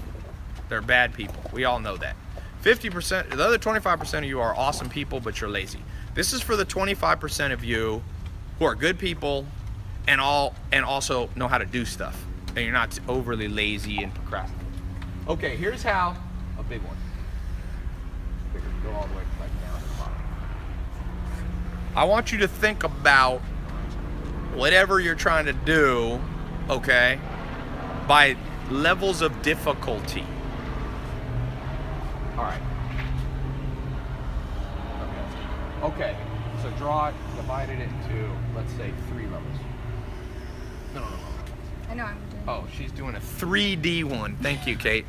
They're bad people. We all know that. 50%, the other 25% of you are awesome people, but you're lazy. This is for the 25% of you who are good people and also know how to do stuff. And you're not overly lazy and procrastinating. Okay, here's how, a big one. Figure go all the way back down to the bottom. I want you to think about whatever you're trying to do, okay, by levels of difficulty. All right. Okay, so draw it, divided it into, let's say, 3 levels. No. I know I'm doing. Oh, she's doing a 3D one. Thank you, Kate.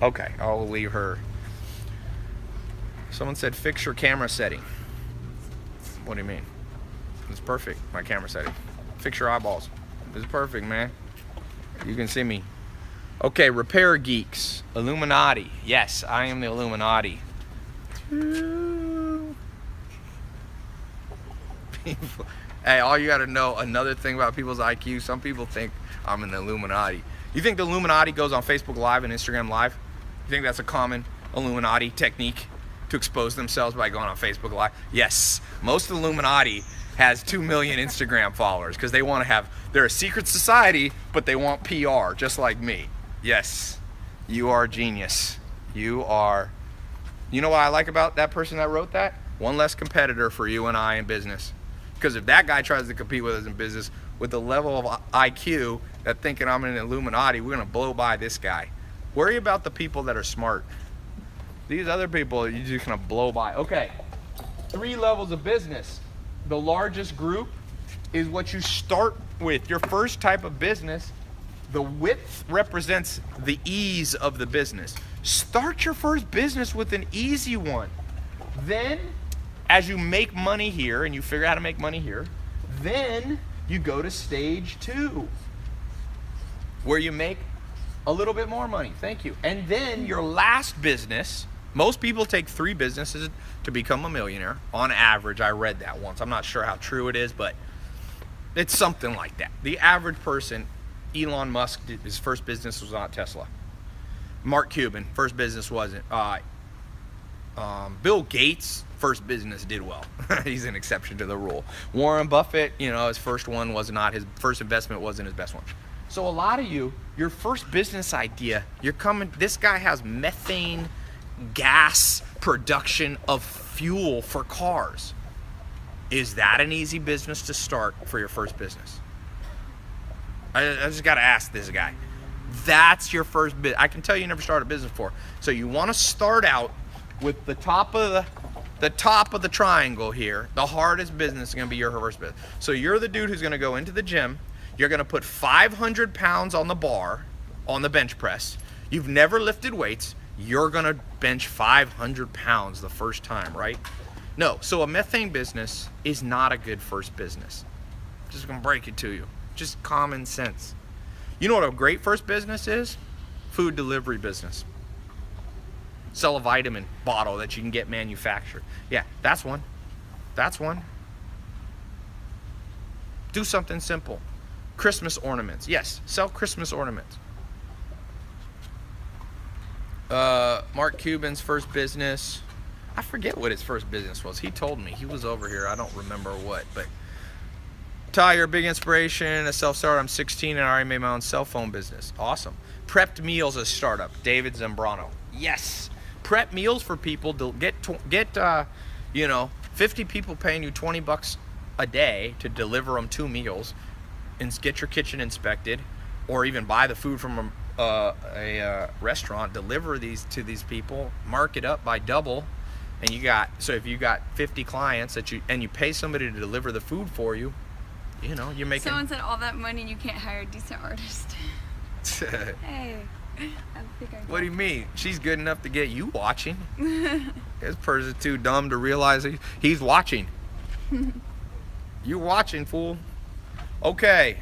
Okay, I'll leave her. Someone said fix your camera setting. What do you mean? It's perfect, my camera setting. Fix your eyeballs. It's perfect, man. You can see me. Okay, repair geeks. Illuminati. Yes, I am the Illuminati. Hey, all you gotta know, another thing about people's IQ, some people think I'm an Illuminati. You think the Illuminati goes on Facebook Live and Instagram Live? You think that's a common Illuminati technique to expose themselves by going on Facebook Live? Yes, most Illuminati has 2 million Instagram followers because they want to have, they're a secret society, but they want PR, just like me. Yes, you are a genius. You know what I like about that person that wrote that? One less competitor for you and I in business. Because if that guy tries to compete with us in business with the level of IQ that thinking I'm an Illuminati, we're going to blow by this guy. Worry about the people that are smart. These other people, you're just going to blow by. Okay, 3 levels of business. The largest group is what you start with. Your first type of business, the width represents the ease of the business. Start your first business with an easy one. Then, as you make money here and you figure out how to make money here, then you go to stage 2, where you make a little bit more money. Thank you. And then your last business, most people take 3 businesses to become a millionaire. On average, I read that once. I'm not sure how true it is, but it's something like that. The average person, Elon Musk, his first business was not Tesla. Mark Cuban, first business wasn't. Bill Gates, first business did well. He's an exception to the rule. Warren Buffett, his first one was not, his first investment wasn't his best one. So a lot of you, your first business idea, this guy has methane gas production of fuel for cars. Is that an easy business to start for your first business? I just got to ask this guy. That's your first business. I can tell you never started a business before. So you want to start out with the top of the triangle here. The hardest business is going to be your first business. So you're the dude who's going to go into the gym. You're going to put 500 pounds on the bar, on the bench press. You've never lifted weights. You're going to bench 500 pounds the first time, right? No. So a methane business is not a good first business. Just going to break it to you. Just common sense. You know what a great first business is? Food delivery business. Sell a vitamin bottle that you can get manufactured. Yeah, that's one. That's one. Do something simple. Christmas ornaments. Yes, sell Christmas ornaments. Mark Cuban's first business. I forget what his first business was. He told me. He was over here. I don't remember what, but Tai, you're a big inspiration. A self-starter. I'm 16 and I already made my own cell phone business. Awesome. Prepped Meals, a startup. David Zambrano. Yes. Prep meals for people to get 50 people paying you $20 a day to deliver them 2 meals and get your kitchen inspected, or even buy the food from a restaurant, deliver these to these people, mark it up by double, and if you got 50 clients that you pay somebody to deliver the food for you, you're making. Someone said all that money and you can't hire a decent artist. Hey. What do you mean? She's good enough to get you watching. This person's too dumb to realize he's watching. You're watching, fool. Okay.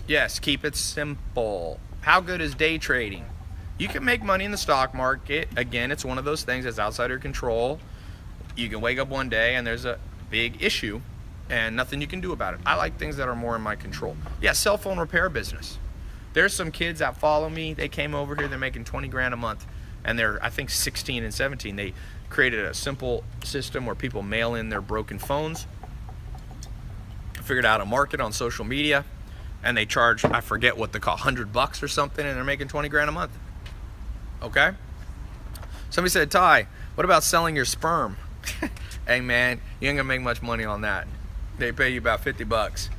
Yes, keep it simple. How good is day trading? You can make money in the stock market. Again, it's one of those things that's outside your control. You can wake up one day and there's a big issue and nothing you can do about it. I like things that are more in my control. Yeah, cell phone repair business. There's some kids that follow me. They came over here. They're making 20 grand a month, and they're, I think, 16 and 17. They created a simple system where people mail in their broken phones. Figured out a market on social media, and they charge, I forget what they call, $100 or something, and they're making 20 grand a month. Okay? Somebody said, Ty, what about selling your sperm? Hey man, you ain't gonna make much money on that. They pay you about $50.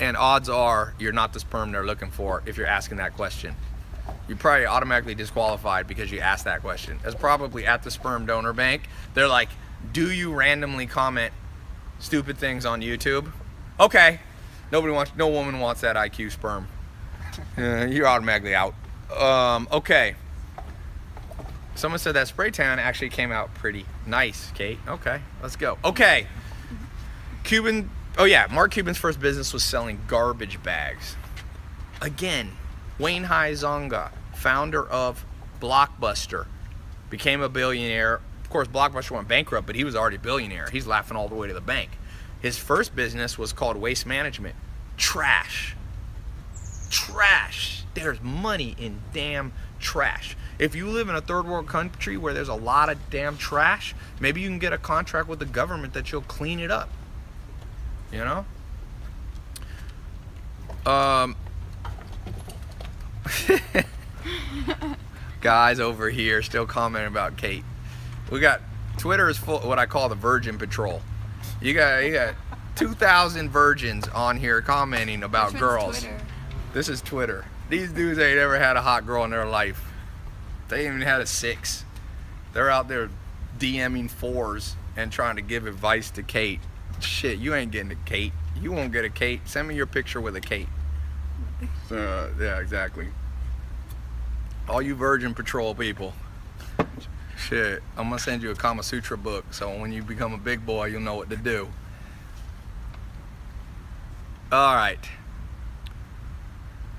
And odds are you're not the sperm they're looking for if you're asking that question. You're probably automatically disqualified because you asked that question. It's probably at the sperm donor bank. They're like, do you randomly comment stupid things on YouTube? Okay. No woman wants that IQ sperm. You're automatically out. Okay. Someone said that spray tan actually came out pretty nice, Kate. Okay, let's go. Okay. Mark Cuban's first business was selling garbage bags. Again, Wayne Huizenga, founder of Blockbuster, became a billionaire. Of course, Blockbuster went bankrupt, but he was already a billionaire. He's laughing all the way to the bank. His first business was called Waste Management. Trash. Trash. There's money in damn trash. If you live in a third world country where there's a lot of damn trash, maybe you can get a contract with the government that you'll clean it up. You know? Guys over here still commenting about Kate. We got, Twitter is full of what I call the virgin patrol. You got 2,000 virgins on here commenting about girls. Twitter? This is Twitter. These dudes ain't ever had a hot girl in their life. They ain't even had a 6. They're out there DMing 4s and trying to give advice to Kate. Shit, you ain't getting a Kate. You won't get a Kate. Send me your picture with a Kate. Yeah, exactly. All you Virgin Patrol people. Shit, I'm gonna send you a Kama Sutra book, so when you become a big boy, you'll know what to do. All right.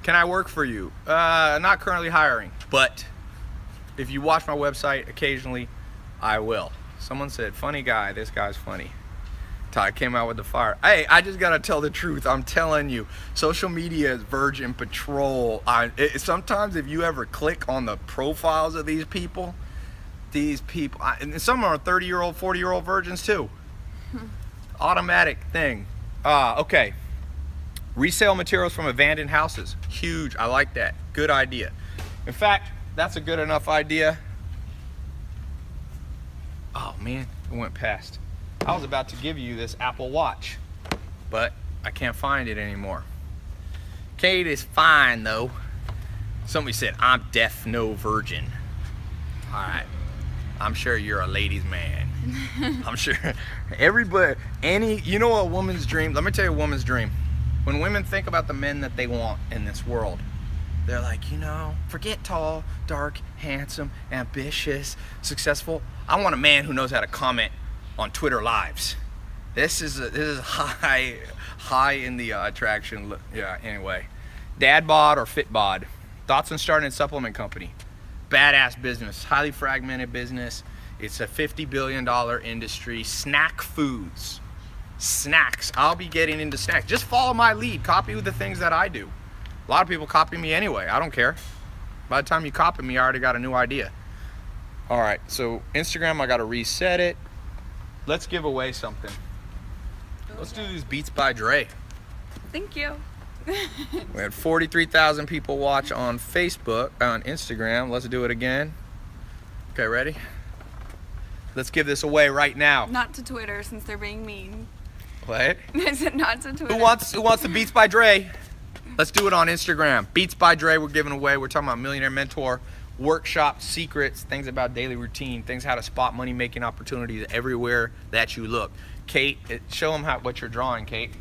Can I work for you? Not currently hiring, but if you watch my website occasionally, I will. Someone said, funny guy, this guy's funny. Ty came out with the fire. Hey, I just gotta tell the truth. I'm telling you, social media is Virgin Patrol. Sometimes if you ever click on the profiles of these people, and some are 30-year-old, 40-year-old virgins too. Automatic thing. Okay. Resale materials from abandoned houses. Huge. I like that. Good idea. In fact, that's a good enough idea. Oh man, it went past. I was about to give you this Apple Watch, but I can't find it anymore. Kate is fine though. Somebody said, I'm deaf, no virgin. All right. I'm sure you're a ladies' man. I'm sure everybody, you know a woman's dream? Let me tell you a woman's dream. When women think about the men that they want in this world, they're like, forget tall, dark, handsome, ambitious, successful. I want a man who knows how to comment on Twitter lives. This is high in the attraction. Yeah. Anyway, dad bod or fit bod. Thoughts on starting a supplement company? Badass business, highly fragmented business. It's a $50 billion industry. Snack foods. Snacks. I'll be getting into snacks. Just follow my lead. Copy the things that I do. A lot of people copy me anyway. I don't care. By the time you copy me, I already got a new idea. All right, so Instagram, I got to reset it. Let's give away something. Let's do these Beats by Dre. Thank you. We had 43,000 people watch on Facebook, on Instagram. Let's do it again. Okay, ready? Let's give this away right now. Not to Twitter, since they're being mean. What? I said not to Twitter. Who wants the Beats by Dre? Let's do it on Instagram. Beats by Dre, we're giving away. We're talking about Millionaire Mentor, workshop secrets, things about daily routine, things how to spot money-making opportunities everywhere that you look. Kate, show them what you're drawing, Kate.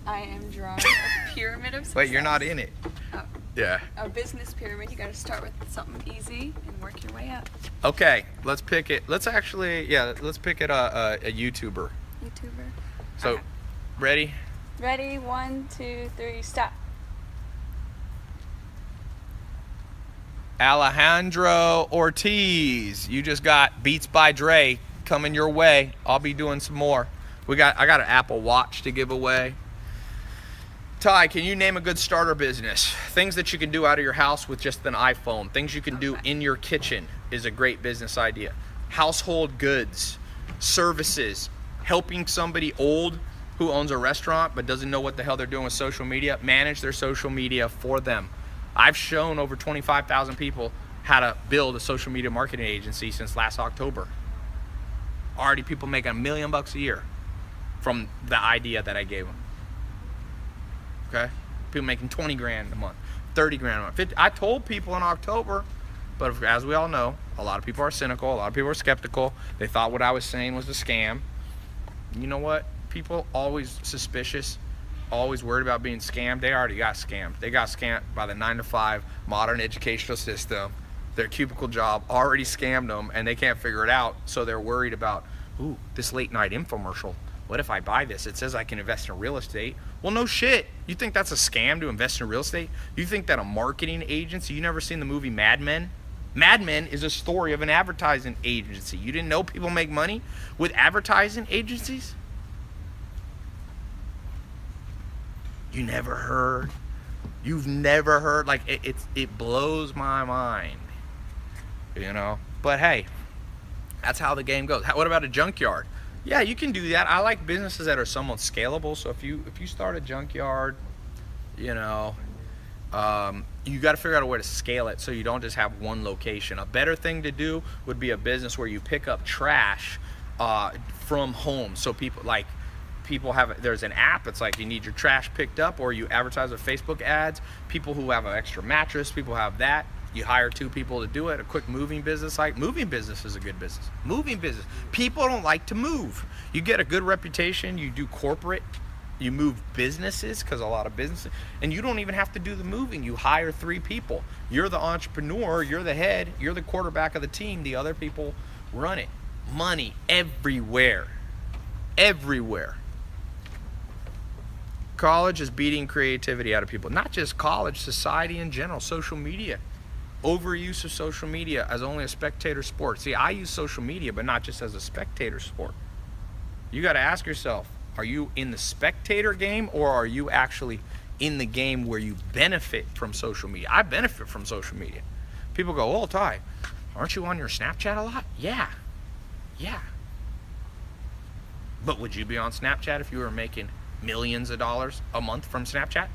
I am drawing a pyramid of success. Wait, you're not in it. Oh. Yeah. A business pyramid. You got to start with something easy and work your way up. Okay, let's pick it. Let's pick it a YouTuber. YouTuber. So, okay. Ready? Ready? 1, 2, 3, stop. Alejandro Ortiz, you just got Beats by Dre coming your way. I'll be doing some more. I got an Apple Watch to give away. Ty, can you name a good starter business? Things that you can do out of your house with just an iPhone. Things you can do in your kitchen is a great business idea. Household goods, services, helping somebody old who owns a restaurant but doesn't know what the hell they're doing with social media, manage their social media for them. I've shown over 25,000 people how to build a social media marketing agency since last October. Already people making $1 million a year from the idea that I gave them. Okay? People making 20 grand a month, 30 grand a month, 50. I told people in October, but as we all know, a lot of people are cynical, a lot of people are skeptical. They thought what I was saying was a scam. You know what? People always suspicious, always worried about being scammed. They already got scammed. They got scammed by the 9-to-5 modern educational system. Their cubicle job already scammed them and they can't figure it out. So they're worried about, ooh, this late night infomercial. What if I buy this? It says I can invest in real estate. Well, no shit. You think that's a scam to invest in real estate? You think that a marketing agency, you never seen the movie Mad Men? Mad Men is a story of an advertising agency. You didn't know people make money with advertising agencies? You never heard? You've never heard? Like, it blows my mind, you know? But hey, that's how the game goes. What about a junkyard? Yeah, you can do that. I like businesses that are somewhat scalable. So if you start a junkyard, you know, you got to figure out a way to scale it so you don't just have one location. A better thing to do would be a business where you pick up trash from home. So people have, there's an app, it's like you need your trash picked up, or you advertise with Facebook ads. People who have an extra mattress, people have that. You hire 2 people to do it. A quick moving business site. Moving business is a good business. Moving business. People don't like to move. You get a good reputation. You do corporate. You move businesses, because a lot of businesses, and you don't even have to do the moving. You hire 3 people. You're the entrepreneur. You're the head. You're the quarterback of the team. The other people run it. Money everywhere. Everywhere. College is beating creativity out of people. Not just college, society in general, social media. Overuse of social media as only a spectator sport. See, I use social media, but not just as a spectator sport. You got to ask yourself, are you in the spectator game, or are you actually in the game where you benefit from social media? I benefit from social media. People go, oh, Ty, aren't you on your Snapchat a lot? Yeah. But would you be on Snapchat if you were making millions of dollars a month from Snapchat?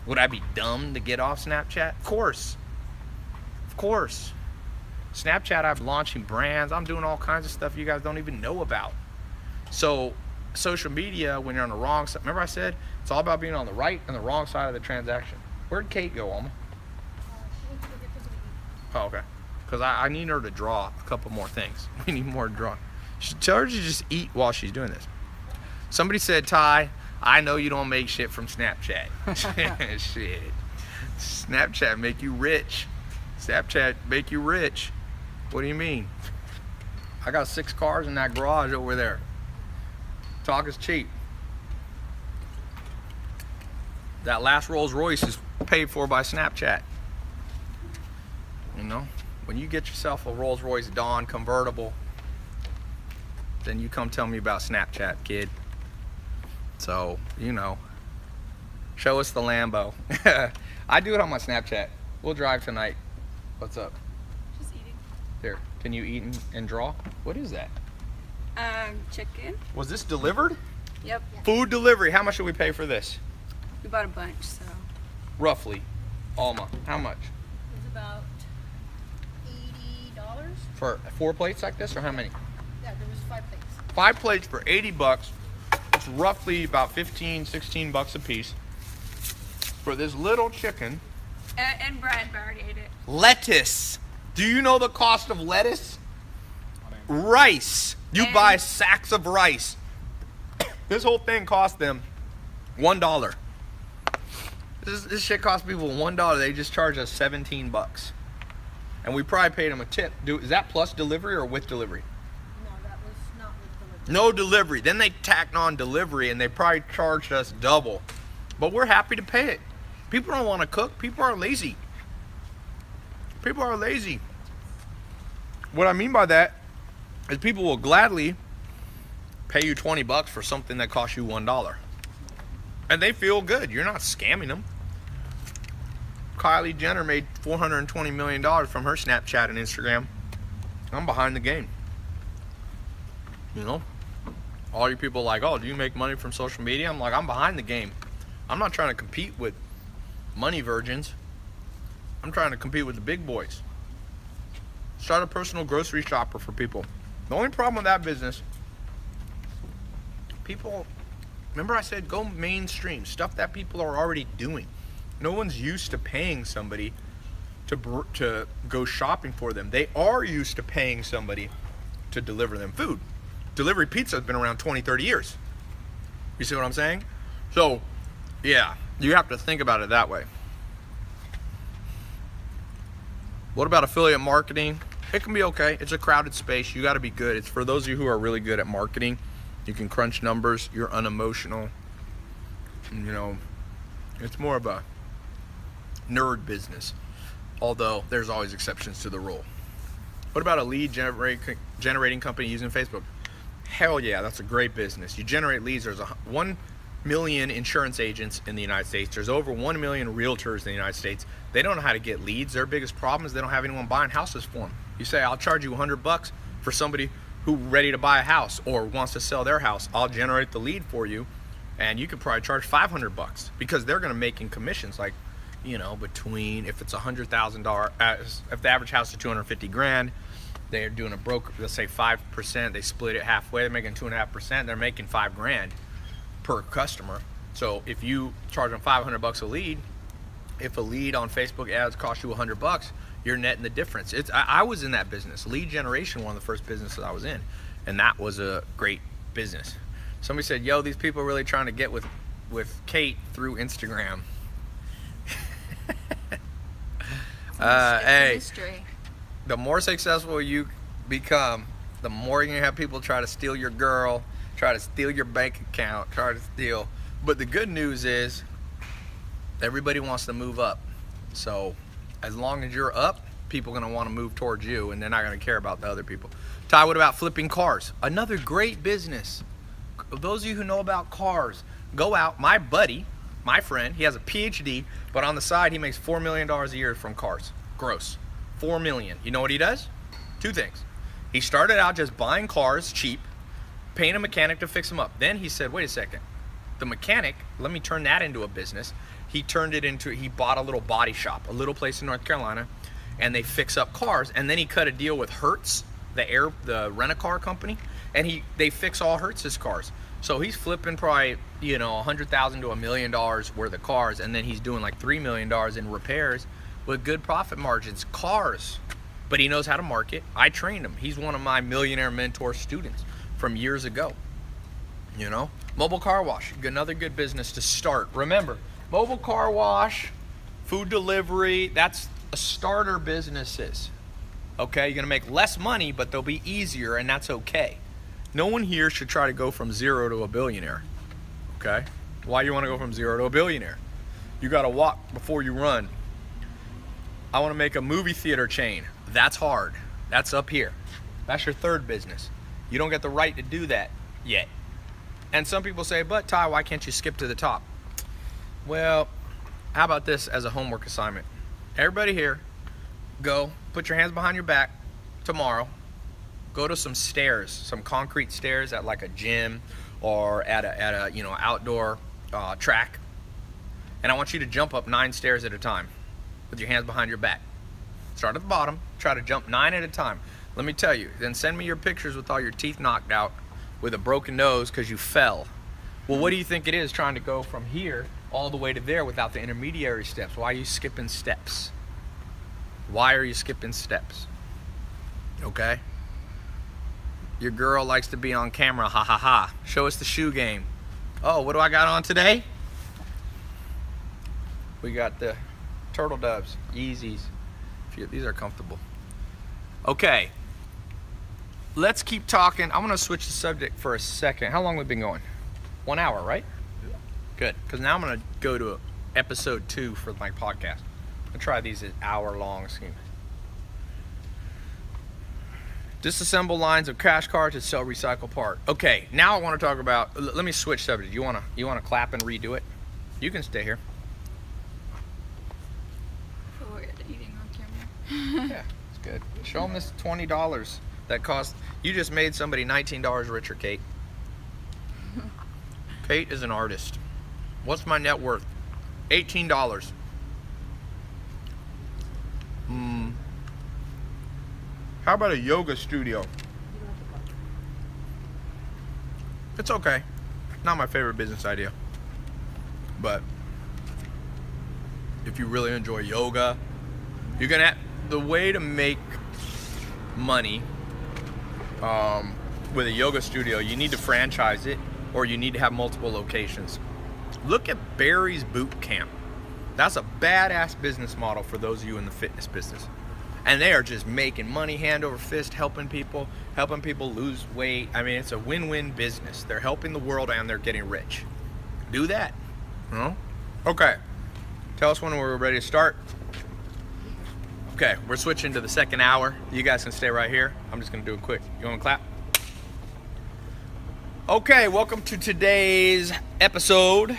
Would I be dumb to get off Snapchat? Of course. Of course. Snapchat, I'm launching brands. I'm doing all kinds of stuff you guys don't even know about. So social media, when you're on the wrong side, remember I said it's all about being on the right and the wrong side of the transaction. Where'd Kate go, Alma? Oh, okay. Because I need her to draw a couple more things. We need more drawing. Tell her to just eat while she's doing this. Somebody said, Ty, I know you don't make shit from Snapchat. Shit. Snapchat make you rich. Snapchat make you rich. What do you mean? I got 6 cars in that garage over there. Talk is cheap. That last Rolls Royce is paid for by Snapchat. You know, when you get yourself a Rolls Royce Dawn convertible, then you come tell me about Snapchat, kid. So, you know, show us the Lambo. I do it on my Snapchat. We'll drive tonight. What's up? Just eating. Here, can you eat and draw? What is that? Chicken. Was this delivered? Yep. Food delivery. How much did we pay for this? We bought a bunch, so. Roughly. Alma, how much? It was about $80. For 4 plates like this, or how many? Yeah, there was 5 plates. 5 plates for 80 bucks. It's roughly about 15, 16 bucks a piece for this little chicken. And bread, but I already ate it. Lettuce. Do you know the cost of lettuce? Rice. You buy sacks of rice. This whole thing cost them $1. This shit cost people $1. They just charge us 17 bucks. And we probably paid them a tip. Is that plus delivery or with delivery? No, that was not with delivery. No delivery. Then they tacked on delivery and they probably charged us double. But we're happy to pay it. People don't want to cook. People are lazy. People are lazy. What I mean by that is people will gladly pay you $20 for something that costs you $1. And they feel good. You're not scamming them. Kylie Jenner made $420 million from her Snapchat and Instagram. I'm behind the game. You know? All you people are like, oh, do you make money from social media? I'm like, I'm behind the game. I'm not trying to compete with money virgins. I'm trying to compete with the big boys. Start a personal grocery shopper for people. The only problem with that business, people, remember I said go mainstream, stuff that people are already doing. No one's used to paying somebody to go shopping for them. They are used to paying somebody to deliver them food. Delivery pizza has been around 20, 30 years. You see what I'm saying? So, yeah, you have to think about it that way. What about affiliate marketing? It can be okay. It's a crowded space. You got to be good. It's for those of you who are really good at marketing. You can crunch numbers. You're unemotional. You know, it's more of a nerd business. Although there's always exceptions to the rule. What about a lead generating company using Facebook? Hell yeah, that's a great business. You generate leads. There's 1 million insurance agents in the United States. There's over 1 million realtors in the United States. They don't know how to get leads. Their biggest problem is they don't have anyone buying houses for them. You say, I'll charge you $100 for somebody who's ready to buy a house or wants to sell their house. I'll generate the lead for you, and you could probably charge $500 because they're going to make in commissions, like, you know, between, if it's $100,000, if the average house is 250 grand, they're doing a broker, let's say 5%, they split it halfway, they're making 2.5%, they're making $5 grand per customer. So if you charge them $500 a lead, if a lead on Facebook ads costs you $100, you're netting the difference. I was in that business. Lead generation, one of the first businesses I was in, and that was a great business. Somebody said, yo, these people are really trying to get with Kate through Instagram. Hey, the more successful you become, the more you're gonna have people try to steal your girl, try to steal your bank account, try to steal. But the good news is everybody wants to move up. So as long as you're up, people are gonna want to move towards you, and they're not gonna care about the other people. Ty, what about flipping cars? Another great business. Those of you who know about cars, go out. My buddy, my friend, he has a PhD, but on the side he makes $4 million a year from cars, gross. 4 million. You know what he does? 2 things. He started out just buying cars cheap, paying a mechanic to fix them up. Then he said, wait a second, the mechanic, let me turn that into a business. He bought a little body shop, a little place in North Carolina, and they fix up cars. And then he cut a deal with Hertz, the rent-a-car company, and they fix all Hertz's cars. So he's flipping probably, you know, $100,000 to $1 million worth of cars, and then he's doing like $3 million in repairs with good profit margins. Cars. But he knows how to market. I trained him. He's one of my millionaire mentor students from years ago. You know, mobile car wash, another good business to start. Remember, mobile car wash, food delivery, that's a starter businesses. Okay, you're gonna make less money, but they'll be easier, and that's okay. No one here should try to go from 0 to a billionaire. Okay, why you want to go from 0 to a billionaire? You got to walk before you run. I want to make a movie theater chain. That's hard. That's up here. That's your third business. You don't get the right to do that yet. And some people say, but Ty, why can't you skip to the top? Well, how about this as a homework assignment? Everybody here, go put your hands behind your back tomorrow. Go to some stairs, some concrete stairs at like a gym or at a you know, outdoor track. And I want you to jump up 9 stairs at a time with your hands behind your back. Start at the bottom, try to jump 9 at a time. Let me tell you, then send me your pictures with all your teeth knocked out with a broken nose because you fell. Well, what do you think it is trying to go from here all the way to there without the intermediary steps? Why are you skipping steps? Why are you skipping steps? Okay? Your girl likes to be on camera, ha ha ha. Show us the shoe game. Oh, what do I got on today? We got the turtle doves, Yeezys. These are comfortable. Okay, let's keep talking. I'm gonna switch the subject for a second. How long have we been going? 1 hour, right? Yeah. Good, because now I'm gonna go to episode 2 for my podcast. I try these at hour-long scheme. Disassemble lines of crash cars to sell recycled part. Okay, now I want to talk about. Let me switch subject. You wanna clap and redo it? You can stay here. For eating on camera. Yeah, it's good. Show them this $20 that cost. You just made somebody $19 richer, Kate. Kate is an artist. What's my net worth? $18. How about a yoga studio? It's okay. Not my favorite business idea. But if you really enjoy yoga, you're gonna have, the way to make money with a yoga studio, you need to franchise it or you need to have multiple locations. Look at Barry's Boot Camp. That's a badass business model for those of you in the fitness business. And they are just making money hand over fist, helping people lose weight. I mean, it's a win-win business. They're helping the world and they're getting rich. Do that. You know? Okay. Tell us when we're ready to start. Okay, we're switching to the second hour. You guys can stay right here. I'm just gonna do it quick. You wanna clap? Okay, welcome to today's episode,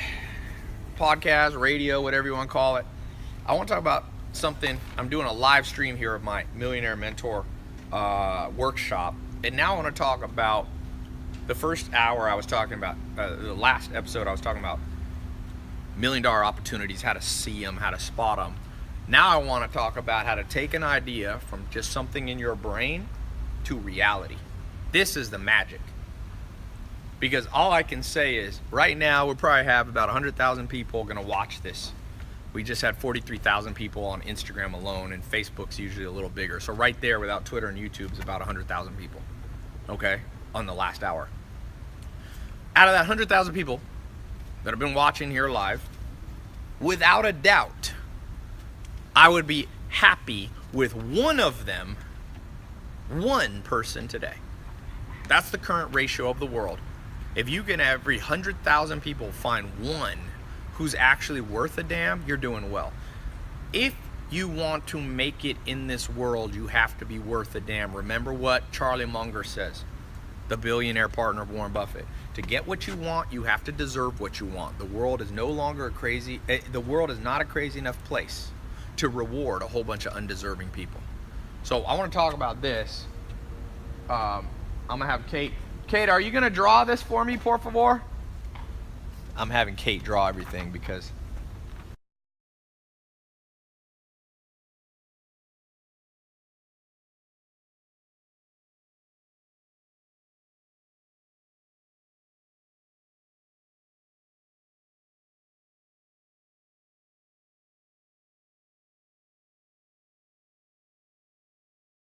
podcast, radio, whatever you want to call it. I want to talk about something. I'm doing a live stream here of my Millionaire Mentor workshop, and now I want to talk about the first hour I was talking about, the last episode I was talking about $1 million opportunities, how to see them, how to spot them. Now I want to talk about how to take an idea from just something in your brain to reality. This is the magic. Because all I can say is, right now we probably have about 100,000 people gonna watch this. We just had 43,000 people on Instagram alone, and Facebook's usually a little bigger. So right there, without Twitter and YouTube, is about 100,000 people, okay, on the last hour. Out of that 100,000 people that have been watching here live, without a doubt, I would be happy with one of them, one person today. That's the current ratio of the world. If you can every 100,000 people find one who's actually worth a damn, you're doing well. If you want to make it in this world, you have to be worth a damn. Remember what Charlie Munger says, the billionaire partner of Warren Buffett. To get what you want, you have to deserve what you want. The world is no longer the world is not a crazy enough place to reward a whole bunch of undeserving people. So I want to talk about this. I'm gonna have Kate. Kate, are you gonna draw this for me, por favor? I'm having Kate draw everything because